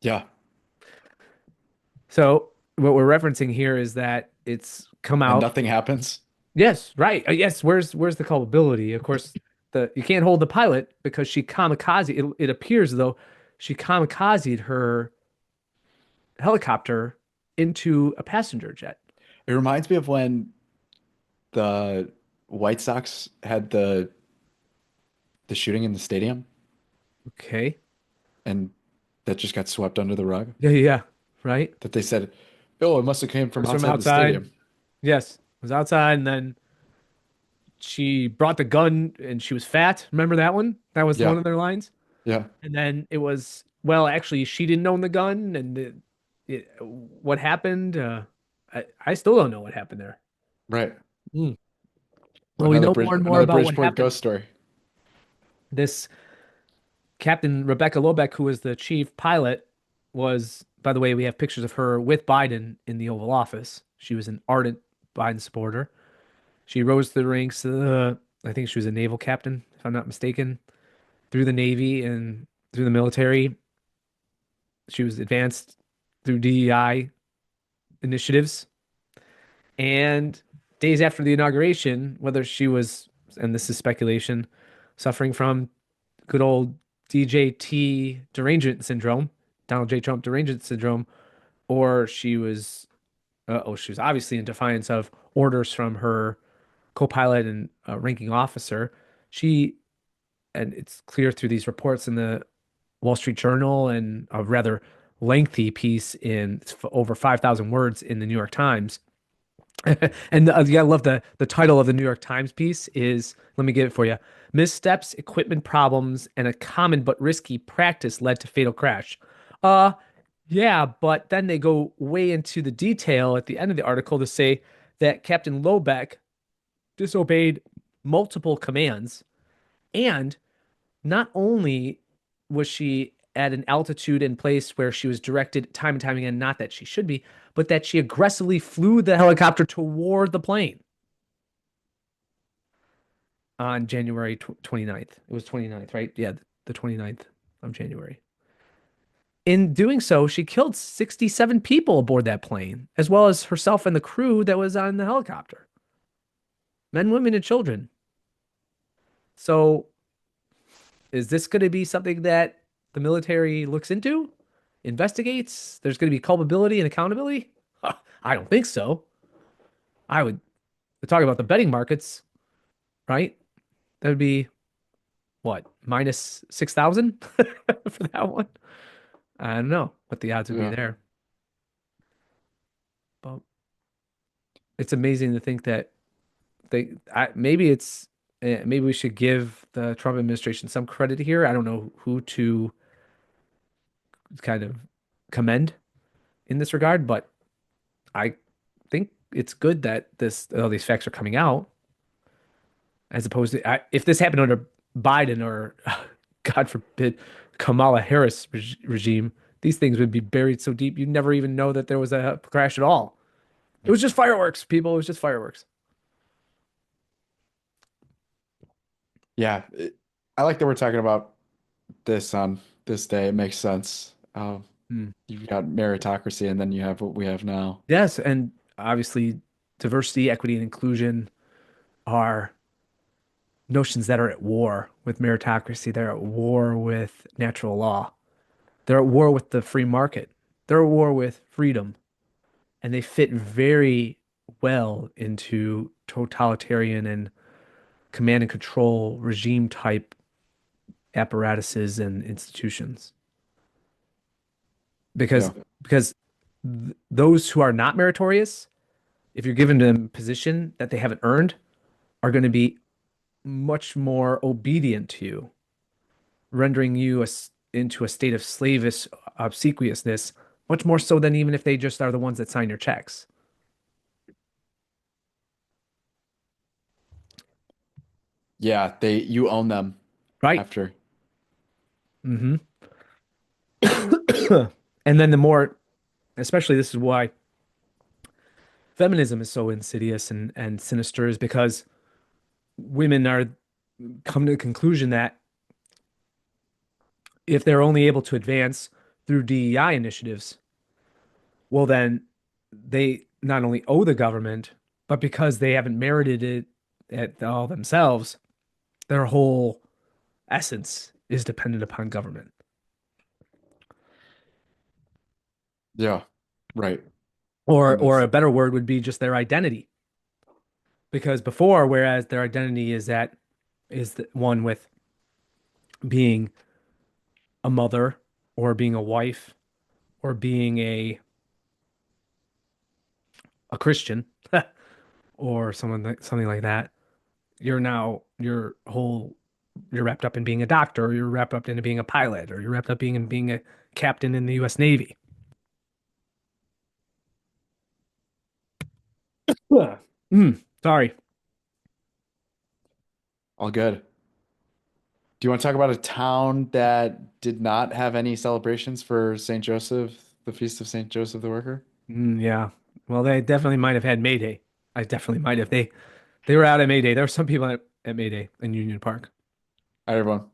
S1: Yeah.
S2: So what we're referencing here is that it's come
S1: And
S2: out.
S1: nothing happens.
S2: Yes, right. Yes, where's the culpability? Of course, the you can't hold the pilot because she kamikaze. It appears though she kamikazed her helicopter into a passenger jet.
S1: It reminds me of when the White Sox had the shooting in the stadium,
S2: Okay.
S1: and that just got swept under the rug.
S2: Yeah, yeah, yeah. Right? It
S1: That they said, "Oh, it must have came from
S2: was from
S1: outside the
S2: outside.
S1: stadium."
S2: Yes. It was outside, and then she brought the gun and she was fat. Remember that one? That was one
S1: Yeah,
S2: of their lines.
S1: yeah,
S2: And then it was, well, actually, she didn't own the gun, and what happened? I still don't know what happened there.
S1: right.
S2: Hmm. Well, we know more and more
S1: Another
S2: about what
S1: Bridgeport
S2: happened.
S1: ghost story.
S2: This Captain Rebecca Lobeck, who was the chief pilot, was, by the way, we have pictures of her with Biden in the Oval Office. She was an ardent Biden supporter. She rose to the ranks. I think she was a naval captain, if I'm not mistaken, through the Navy and through the military. She was advanced through DEI initiatives. And days after the inauguration, whether she was, and this is speculation, suffering from good old DJT derangement syndrome, Donald J. Trump derangement syndrome, or she was obviously in defiance of orders from her co-pilot and ranking officer. She, and it's clear through these reports in the Wall Street Journal and a rather lengthy piece in over 5,000 words in the New York Times. And you gotta love the title of the New York Times piece is, let me get it for you. Missteps, equipment problems, and a common but risky practice led to fatal crash. Uh, yeah, but then they go way into the detail at the end of the article to say that Captain Lobeck disobeyed multiple commands, and not only was she at an altitude and place where she was directed time and time again, not that she should be, but that she aggressively flew the helicopter toward the plane on January 29th. It was 29th, right? Yeah, the 29th of January. In doing so, she killed 67 people aboard that plane, as well as herself and the crew that was on the helicopter. Men, women, and children. So, is this going to be something that the military looks into, investigates? There's going to be culpability and accountability? I don't think so. I would talk about the betting markets, right? That would be what, minus 6,000 for that one? I don't know what the odds would be
S1: Yeah,
S2: there. But it's amazing to think that maybe maybe we should give the Trump administration some credit here. I don't know who to kind of commend in this regard, but I think it's good that all these facts are coming out, as opposed to if this happened under Biden or God forbid Kamala Harris regime, these things would be buried so deep you'd never even know that there was a crash at all. It was just fireworks, people. It was just fireworks.
S1: yeah. I like that we're talking about this on this day. It makes sense.
S2: Hmm.
S1: You've got meritocracy, and then you have what we have now.
S2: Yes, and obviously diversity, equity, and inclusion are notions that are at war with meritocracy. They're at war with natural law. They're at war with the free market. They're at war with freedom. And they fit very well into totalitarian and command and control regime type apparatuses and institutions. Because
S1: Yeah,
S2: because those who are not meritorious, if you're given them a position that they haven't earned, are going to be much more obedient to you, rendering you into a state of slavish obsequiousness, much more so than even if they just are the ones that sign your checks.
S1: yeah. You own them
S2: Right?
S1: after.
S2: Hmm. And then the more, especially this is why feminism is so insidious and sinister, is because women are come to the conclusion that if they're only able to advance through DEI initiatives, well, then they not only owe the government, but because they haven't merited it at all themselves, their whole essence is dependent upon government.
S1: Yeah. Right. That
S2: Or
S1: makes
S2: a better word would be just their identity. Because before, whereas their identity is the one with being a mother or being a wife or being a Christian or something like that, you're now you're wrapped up in being a doctor, or you're wrapped up into being a pilot, or you're wrapped up being a captain in the U.S. Navy. Ugh. Sorry.
S1: all good. Do you want to talk about a town that did not have any celebrations for St. Joseph, the Feast of St. Joseph the Worker?
S2: Yeah. Well, they definitely might have had Mayday. I definitely might have. They were out at Mayday. There were some people at Mayday in Union Park.
S1: All right, everyone.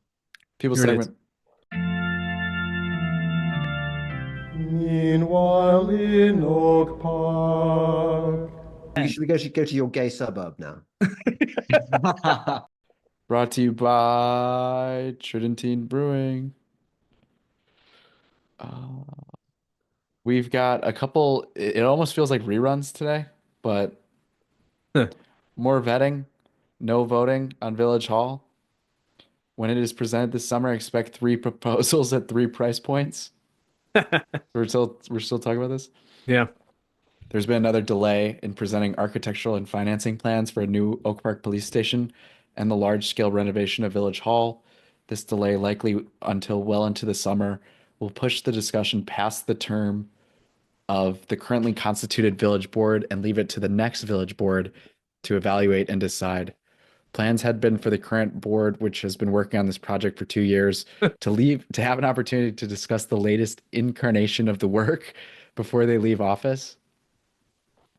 S1: People
S2: Here it is.
S1: segment.
S4: Meanwhile in Oak Park.
S5: We should go to your gay suburb now.
S1: Brought to you by Tridentine Brewing. Uh, we've got a couple, it almost feels like reruns today, but
S2: Huh.
S1: more vetting, no voting on Village Hall. When it is presented this summer, expect three proposals at three price points. We're still talking about this.
S2: Yeah.
S1: There's been another delay in presenting architectural and financing plans for a new Oak Park police station and the large-scale renovation of Village Hall. This delay, likely until well into the summer, will push the discussion past the term of the currently constituted village board and leave it to the next village board to evaluate and decide. Plans had been for the current board, which has been working on this project for 2 years, to have an opportunity to discuss the latest incarnation of the work before they leave office.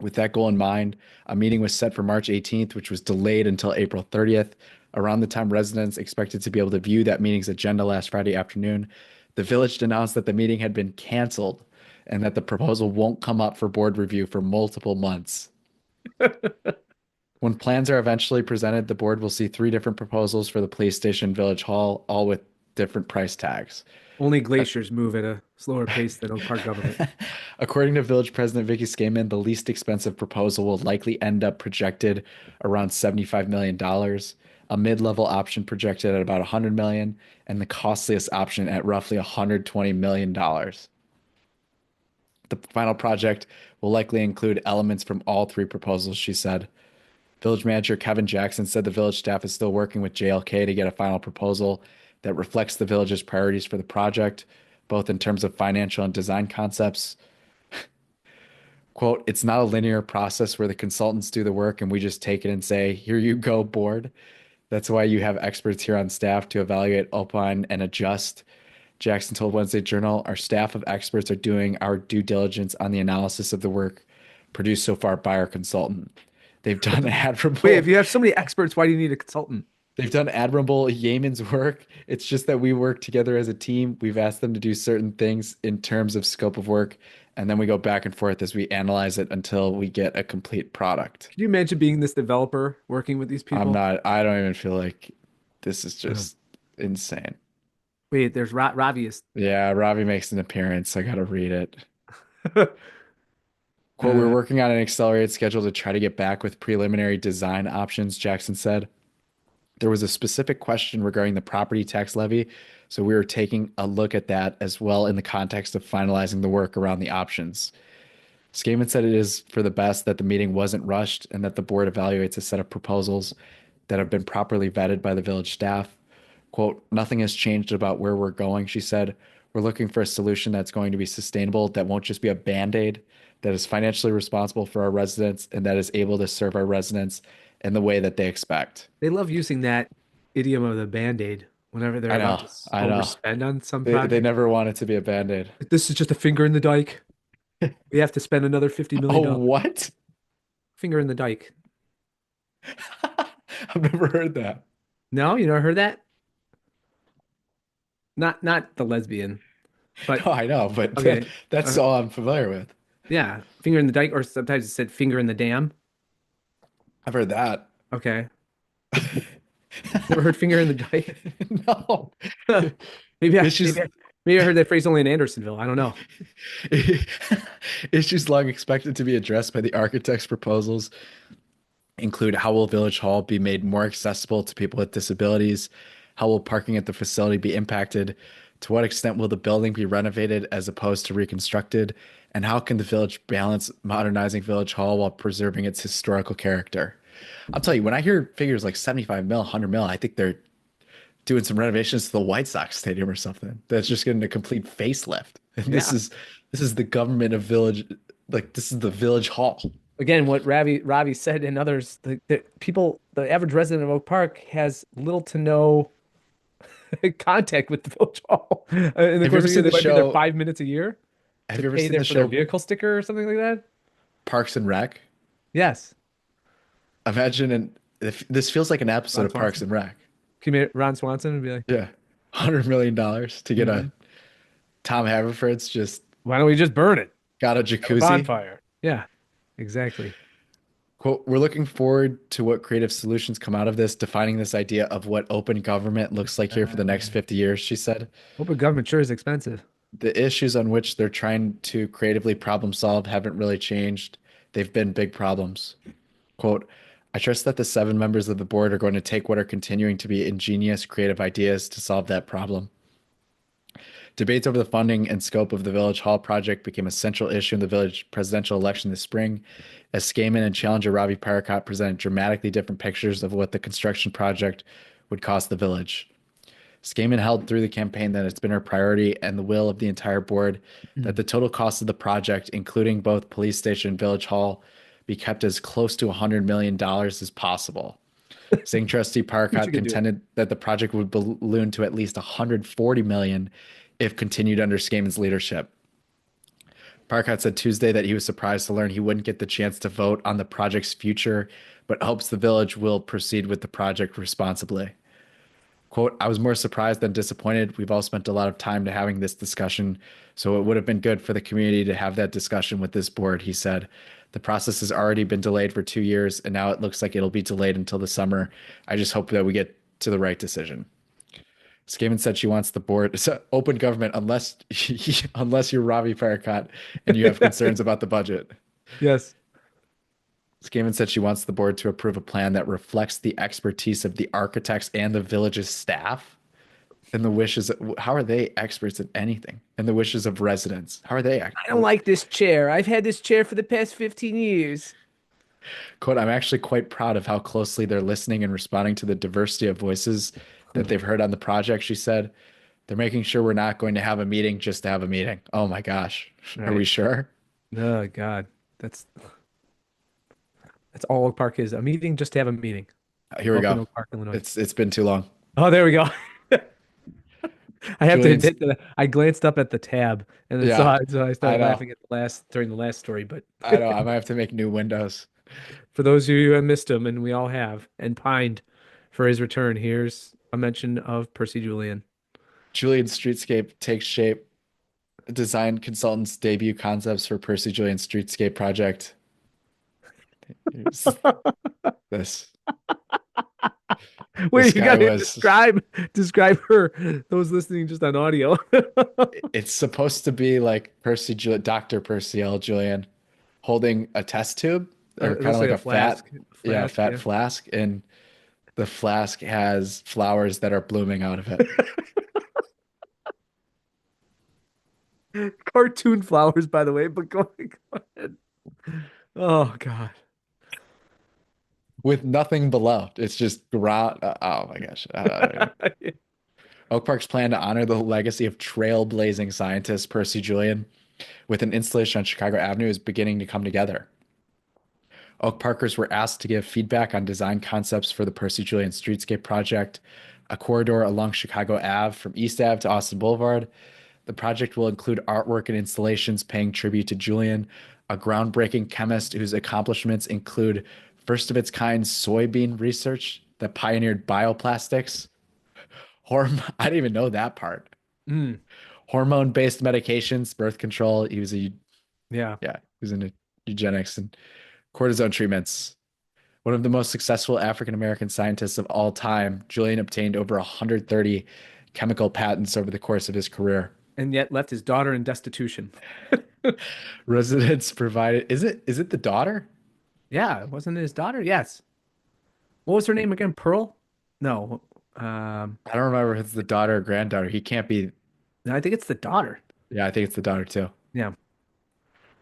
S1: With that goal in mind, a meeting was set for March 18th, which was delayed until April 30th. Around the time residents expected to be able to view that meeting's agenda last Friday afternoon, the village announced that the meeting had been canceled and that the proposal won't come up for board review for multiple months. When plans are eventually presented, the board will see three different proposals for the police station Village Hall, all with different price tags.
S2: Only glaciers move at a slower pace than Oak Park government.
S1: According to Village President Vicky Skaman, the least expensive proposal will likely end up projected around $75 million, a mid-level option projected at about $100 million, and the costliest option at roughly $120 million. The final project will likely include elements from all three proposals, she said. Village manager Kevin Jackson said the village staff is still working with JLK to get a final proposal that reflects the village's priorities for the project, both in terms of financial and design concepts. Quote, it's not a linear process where the consultants do the work and we just take it and say, here you go, board. That's why you have experts here on staff to evaluate, opine, and adjust. Jackson told Wednesday Journal, our staff of experts are doing our due diligence on the analysis of the work produced so far by our consultant. They've done admirable.
S2: Wait, if you have so many experts, why do you need a consultant?
S1: They've done admirable Yemen's work. It's just that we work together as a team. We've asked them to do certain things in terms of scope of work, and then we go back and forth as we analyze it until we get a complete product.
S2: Can you imagine being this developer working with these people?
S1: I don't even feel like this is just insane.
S2: Wait, there's Ravi is.
S1: Yeah, Ravi makes an appearance. I gotta read it. Quote, we're working on an accelerated schedule to try to get back with preliminary design options, Jackson said. There was a specific question regarding the property tax levy, so we were taking a look at that as well in the context of finalizing the work around the options. Skaman said it is for the best that the meeting wasn't rushed and that the board evaluates a set of proposals that have been properly vetted by the village staff. Quote, nothing has changed about where we're going, she said. We're looking for a solution that's going to be sustainable, that won't just be a band-aid, that is financially responsible for our residents, and that is able to serve our residents in the way that they expect.
S2: They love using that idiom of the Band-Aid whenever they're
S1: I know,
S2: about to
S1: I know.
S2: overspend on some
S1: They
S2: project.
S1: never want it to be a band-aid.
S2: This is just a finger in the dike. We have to spend another $50 million.
S1: Oh, what?
S2: Finger in the dike.
S1: I've never heard that.
S2: No, you never heard that? Not the lesbian, but
S1: No, I know, but
S2: okay.
S1: that's all I'm familiar with.
S2: Yeah, finger in the dike, or sometimes it said finger in the dam.
S1: I've heard that.
S2: Okay. Never heard finger in the dike?
S1: No.
S2: Maybe
S1: It's just
S2: Maybe I heard that phrase only in Andersonville. I don't know.
S1: Issues long expected to be addressed by the architect's proposals include how will Village Hall be made more accessible to people with disabilities? How will parking at the facility be impacted? To what extent will the building be renovated as opposed to reconstructed? And how can the village balance modernizing Village Hall while preserving its historical character? I'll tell you, when I hear figures like 75 mil, 100 mil, I think they're doing some renovations to the White Sox stadium or something. That's just getting a complete facelift. And
S2: Yeah.
S1: this is the government of Village, like this is the Village Hall.
S2: Again, what Ravi said and others, the average resident of Oak Park has little to no contact with the village hall. In the
S1: Have you
S2: course
S1: ever
S2: of the year,
S1: seen
S2: they
S1: the
S2: might be there
S1: show?
S2: 5 minutes a year
S1: Have
S2: to
S1: you ever
S2: pay
S1: seen the
S2: for their
S1: show
S2: vehicle sticker or something like that.
S1: Parks and Rec?
S2: Yes.
S1: Imagine, and if this feels like an episode
S2: Ron
S1: of Parks
S2: Swanson.
S1: and Rec.
S2: Can you Ron Swanson and be like,
S1: Yeah, $100 million to get
S2: Mhm.
S1: a Tom Haverford's just
S2: why don't we just burn it?
S1: got a
S2: Have a
S1: jacuzzi.
S2: bonfire. Yeah, exactly.
S1: Quote, we're looking forward to what creative solutions come out of this, defining this idea of what open government looks like here for the next 50 years, she said.
S2: Open government sure is expensive.
S1: The issues on which they're trying to creatively problem solve haven't really changed. They've been big problems. Quote, I trust that the 7 members of the board are going to take what are continuing to be ingenious, creative ideas to solve that problem. Debates over the funding and scope of the Village Hall project became a central issue in the village presidential election this spring, as Skaman and challenger Ravi Parakat presented dramatically different pictures of what the construction project would cost the village. Skaman held through the campaign that it's been her priority and the will of the entire board that the total cost of the project, including both police station and Village Hall, be kept as close to $100 million as possible. Singh trustee
S2: You
S1: Parakat
S2: could do it.
S1: contended that the project would balloon to at least $140 million if continued under Skaman's leadership. Parakat said Tuesday that he was surprised to learn he wouldn't get the chance to vote on the project's future, but hopes the village will proceed with the project responsibly. Quote, I was more surprised than disappointed. We've all spent a lot of time to having this discussion, so it would have been good for the community to have that discussion with this board, he said. The process has already been delayed for 2 years, and now it looks like it'll be delayed until the summer. I just hope that we get to the right decision. Skaman said she wants the board. It's open government unless unless you're Ravi Parakat and you have concerns about the budget.
S2: Yes.
S1: Skaman said she wants the board to approve a plan that reflects the expertise of the architects and the village's staff and the wishes. How are they experts at anything? And the wishes of residents. How are they?
S2: I don't like this chair. I've had this chair for the past 15 years.
S1: Quote, I'm actually quite proud of how closely they're listening and responding to the diversity of voices that they've heard on the project, she said. They're making sure we're not going to have a meeting just to have a meeting. Oh my gosh. Are we
S2: Right.
S1: sure?
S2: Oh God, that's all Oak Park is. A meeting just to have a meeting.
S1: Here we
S2: Welcome to
S1: go.
S2: Oak Park, Illinois.
S1: It's been too long.
S2: Oh, there we go. I have
S1: Julian's-
S2: to admit that I glanced up at the tab and then
S1: Yeah,
S2: saw it, so I started
S1: know.
S2: laughing at during the last story. But
S1: I know I might have to make new windows.
S2: for those of you who have missed him, and we all have, and pined for his return, here's a mention of Percy Julian.
S1: Julian's streetscape takes shape. Design consultants debut concepts for Percy Julian's streetscape project. Here's this.
S2: Wait,
S1: This
S2: you
S1: guy
S2: gotta
S1: was-
S2: describe her. Those listening just on audio.
S1: It's supposed to be like Dr. Percy L. Julian holding a test tube or
S2: It
S1: kind
S2: looks
S1: of like a
S2: flask.
S1: fat flask, and the flask has flowers that are blooming out of it.
S2: Cartoon flowers, by the way, but go ahead. Oh God.
S1: With nothing below. It's just ground. Oh my gosh. Oak Park's plan to honor the legacy of trailblazing scientist Percy Julian with an installation on Chicago Avenue is beginning to come together. Oak Parkers were asked to give feedback on design concepts for the Percy Julian Streetscape project, a corridor along Chicago Ave from East Ave to Austin Boulevard. The project will include artwork and installations paying tribute to Julian, a groundbreaking chemist whose accomplishments include first of its kind soybean research that pioneered bioplastics. I didn't even know that part.
S2: Mm,
S1: Hormone-based medications, birth control. He was
S2: yeah.
S1: he was into eugenics and cortisone treatments. One of the most successful African-American scientists of all time, Julian obtained over 130 chemical patents over the course of his career.
S2: and yet left his daughter in destitution.
S1: Residents provided. Is it the daughter?
S2: Yeah, wasn't it his daughter? Yes. What was her name again? Pearl? No.
S1: I don't remember if it's the daughter or granddaughter. He can't be.
S2: No, I think it's the daughter.
S1: Yeah, I think it's the daughter too.
S2: Yeah.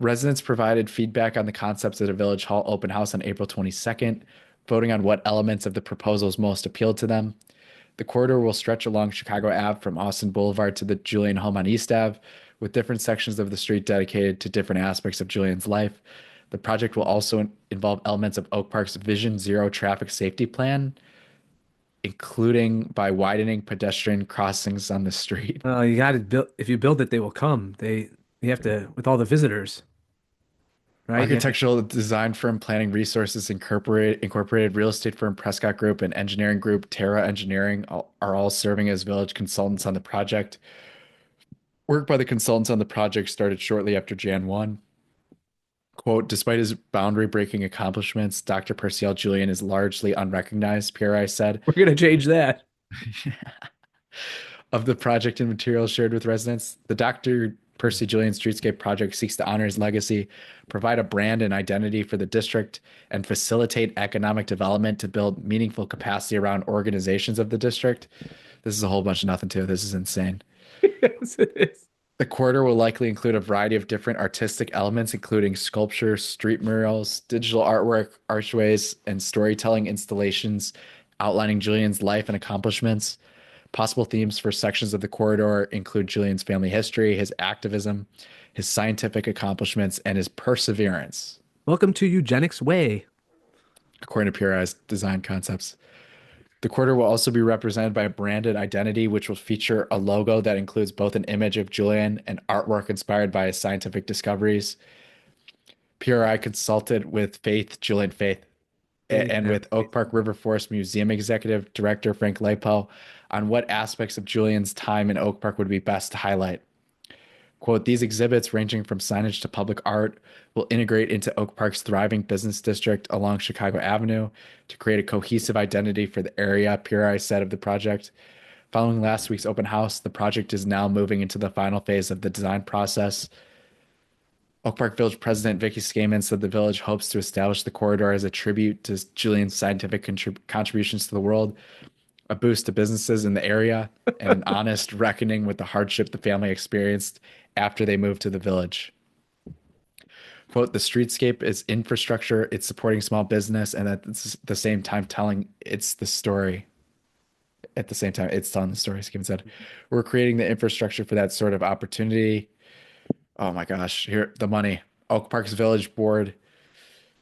S1: Residents provided feedback on the concepts at a Village Hall open house on April 22nd, voting on what elements of the proposals most appealed to them. The corridor will stretch along Chicago Ave from Austin Boulevard to the Julian home on East Ave, with different sections of the street dedicated to different aspects of Julian's life. The project will also involve elements of Oak Park's Vision Zero traffic safety plan, including by widening pedestrian crossings on the street.
S2: You got to build. If you build it, they will come. You have to with all the visitors, right? You have to-
S1: Architectural design firm Planning Resources Incorporated real estate firm Prescott Group and engineering group Terra Engineering are all serving as village consultants on the project. Work by the consultants on the project started shortly after Jan 1. Quote, despite his boundary-breaking accomplishments, Dr. Percy Julian is largely unrecognized, PRI said.
S2: We're gonna change that.
S1: Of the project and materials shared with residents, the Dr. Percy Julian Streetscape project seeks to honor his legacy, provide a brand and identity for the district, and facilitate economic development to build meaningful capacity around organizations of the district. This is a whole bunch of nothing, too. This is insane.
S2: Yes, it is.
S1: The corridor will likely include a variety of different artistic elements, including sculpture, street murals, digital artwork, archways, and storytelling installations outlining Julian's life and accomplishments. Possible themes for sections of the corridor include Julian's family history, his activism, his scientific accomplishments, and his perseverance,
S2: Welcome to Eugenics Way.
S1: according to PRI's design concepts. The corridor will also be represented by a branded identity, which will feature a logo that includes both an image of Julian and artwork inspired by his scientific discoveries. PRI consulted with Julian Faith, and with Oak Park River Forest Museum Executive Director Frank Lepo on what aspects of Julian's time in Oak Park would be best to highlight. Quote, these exhibits, ranging from signage to public art, will integrate into Oak Park's thriving business district along Chicago Avenue to create a cohesive identity for the area, PRI said of the project. Following last week's open house, the project is now moving into the final phase of the design process. Oak Park Village President Vicky Skaman said the village hopes to establish the corridor as a tribute to Julian's scientific contributions to the world, a boost to businesses in the area, and an honest reckoning with the hardship the family experienced after they moved to the village. Quote, the streetscape is infrastructure, it's supporting small business, and at the same time telling it's the story. At the same time, it's telling the story, Skaman said. We're creating the infrastructure for that sort of opportunity. Oh my gosh, here, the money. Oak Park's Village Board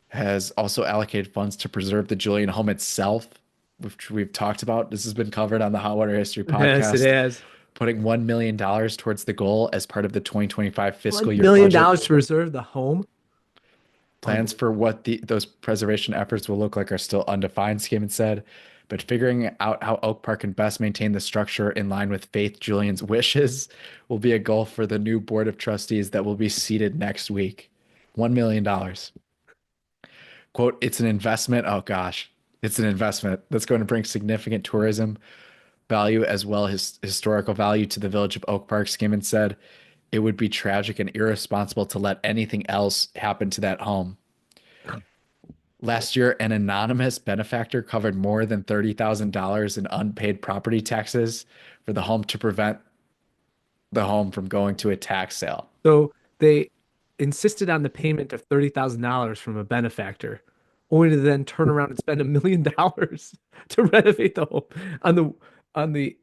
S1: has also allocated funds to preserve the Julian home itself, which we've talked about. This has been covered on the Hot Water History podcast.
S2: Yes, it has.
S1: Putting $1 million towards the goal as part of the 2025 fiscal year
S2: $1 million
S1: budget.
S2: to preserve the home.
S1: Plans for what those preservation efforts will look like are still undefined, Skaman said, but figuring out how Oak Park can best maintain the structure in line with Faith Julian's wishes will be a goal for the new board of trustees that will be seated next week. $1 million. Quote, it's an investment. Oh gosh, it's an investment that's going to bring significant tourism value as well as historical value to the village of Oak Park, Skaman said. It would be tragic and irresponsible to let anything else happen to that home. Last year, an anonymous benefactor covered more than $30,000 in unpaid property taxes for the home to prevent the home from going to a tax sale.
S2: So they insisted on the payment of $30,000 from a benefactor, only to then turn around and spend $1 million to renovate the home on the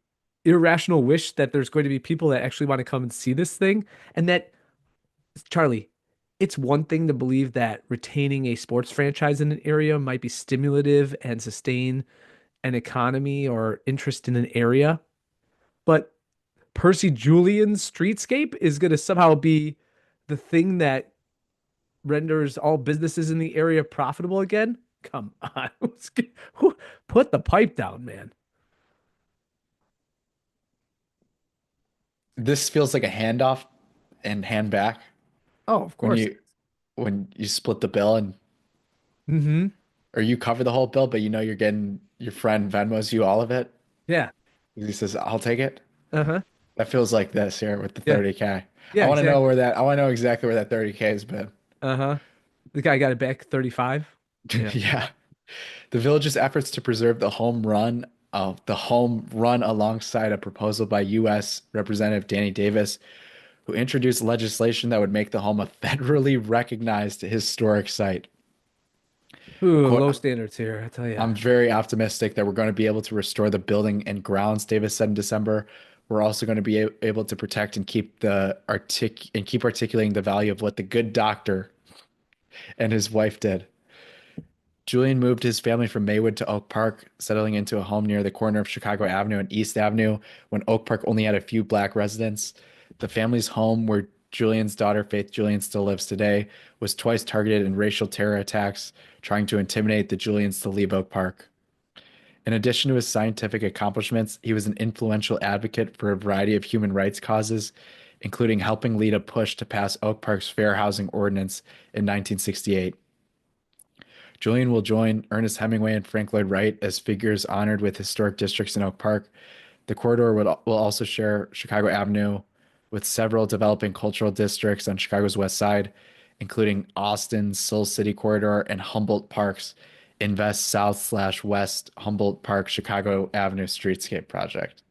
S2: irrational wish that there's going to be people that actually want to come and see this thing. And that, Charlie, it's one thing to believe that retaining a sports franchise in an area might be stimulative and sustain an economy or interest in an area. But Percy Julian's streetscape is going to somehow be the thing that renders all businesses in the area profitable again. Come on. Put the pipe down, man.
S1: This feels like a handoff and hand back
S2: Oh, of course.
S1: when you split the bill and
S2: Mm-hmm.
S1: or you cover the whole bill, but you know you're getting your friend Venmos you all of it.
S2: Yeah.
S1: He says, I'll take it.
S2: Uh-huh.
S1: That feels like this here with the
S2: Yeah.
S1: 30K. I
S2: Yeah,
S1: want to know
S2: exactly.
S1: where that. I want to know exactly where that 30K has been.
S2: Uh-huh. The guy got it back 35. Yeah.
S1: Yeah. The village's efforts to preserve the home run alongside a proposal by U.S. Representative Danny Davis, who introduced legislation that would make the home a federally recognized historic site.
S2: Ooh,
S1: Quote,
S2: low standards here, I tell you.
S1: I'm very optimistic that we're going to be able to restore the building and grounds, Davis said in December. We're also going to be able to protect and keep articulating the value of what the good doctor and his wife did. Julian moved his family from Maywood to Oak Park, settling into a home near the corner of Chicago Avenue and East Avenue when Oak Park only had a few black residents. The family's home, where Julian's daughter, Faith Julian, still lives today, was twice targeted in racial terror attacks, trying to intimidate the Julians to leave Oak Park. In addition to his scientific accomplishments, he was an influential advocate for a variety of human rights causes, including helping lead a push to pass Oak Park's Fair Housing Ordinance in 1968. Julian will join Ernest Hemingway and Frank Lloyd Wright as figures honored with historic districts in Oak Park. The corridor will also share Chicago Avenue with several developing cultural districts on Chicago's west side, including Austin's Soul City Corridor and Humboldt Park's Invest South/West Humboldt Park Chicago Avenue Streetscape project.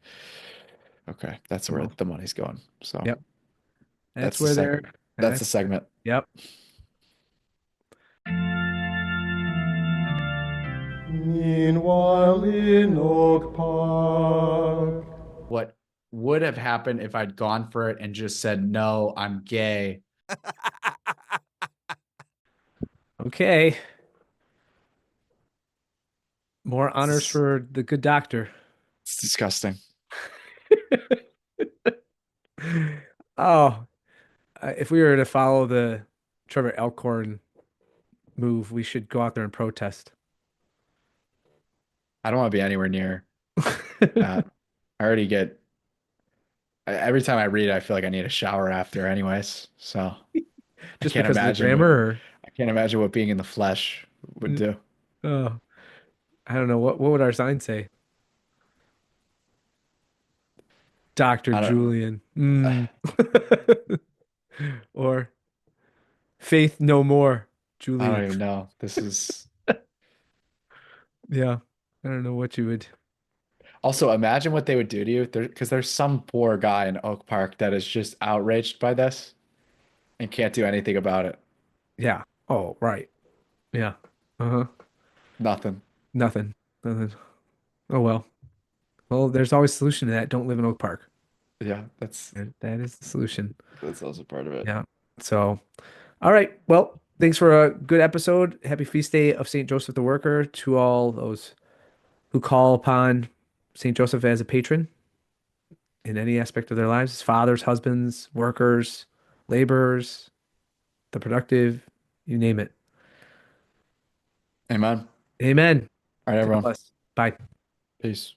S1: Okay, that's where
S2: Cool.
S1: the money's going. So
S2: Yep. That's
S1: that's the
S2: where they're
S1: segment. That's the
S2: that's
S1: segment.
S2: yep.
S4: Meanwhile in Oak Park.
S1: What would have happened if I'd gone for it and just said, no, I'm gay?
S2: Okay. More honors
S1: It's,
S2: for the good doctor.
S1: it's disgusting.
S2: Oh, if we were to follow the Trevor Elkhorn move, we should go out there and protest.
S1: I don't want to be anywhere near that. I already get, every time I read it, I feel like I need a shower after, anyways. So I
S2: Just
S1: can't
S2: because of the
S1: imagine what
S2: grammar
S1: I can't imagine what being in the flesh would
S2: or
S1: do.
S2: oh, I don't know. What would our sign say? Dr.
S1: I don't
S2: Julian. Or Faith no more,
S1: I don't
S2: Julian.
S1: even know. This is
S2: Yeah. I don't know what you would.
S1: also imagine what they would do to you because there's some poor guy in Oak Park that is just outraged by this and can't do anything about it.
S2: Yeah. Oh, right. Yeah. Uh-huh.
S1: Nothing.
S2: Nothing. Nothing. Oh well. Well, there's always a solution to that. Don't live in Oak Park.
S1: Yeah, that's
S2: And that is the solution.
S1: that's also part of it.
S2: Yeah. So, all right. Well, thanks for a good episode. Happy feast day of St. Joseph the Worker to all those who call upon St. Joseph as a patron in any aspect of their lives, fathers, husbands, workers, laborers, the productive, you name it.
S1: Amen.
S2: Amen.
S1: All right,
S2: God
S1: everyone.
S2: bless. Bye.
S1: Peace.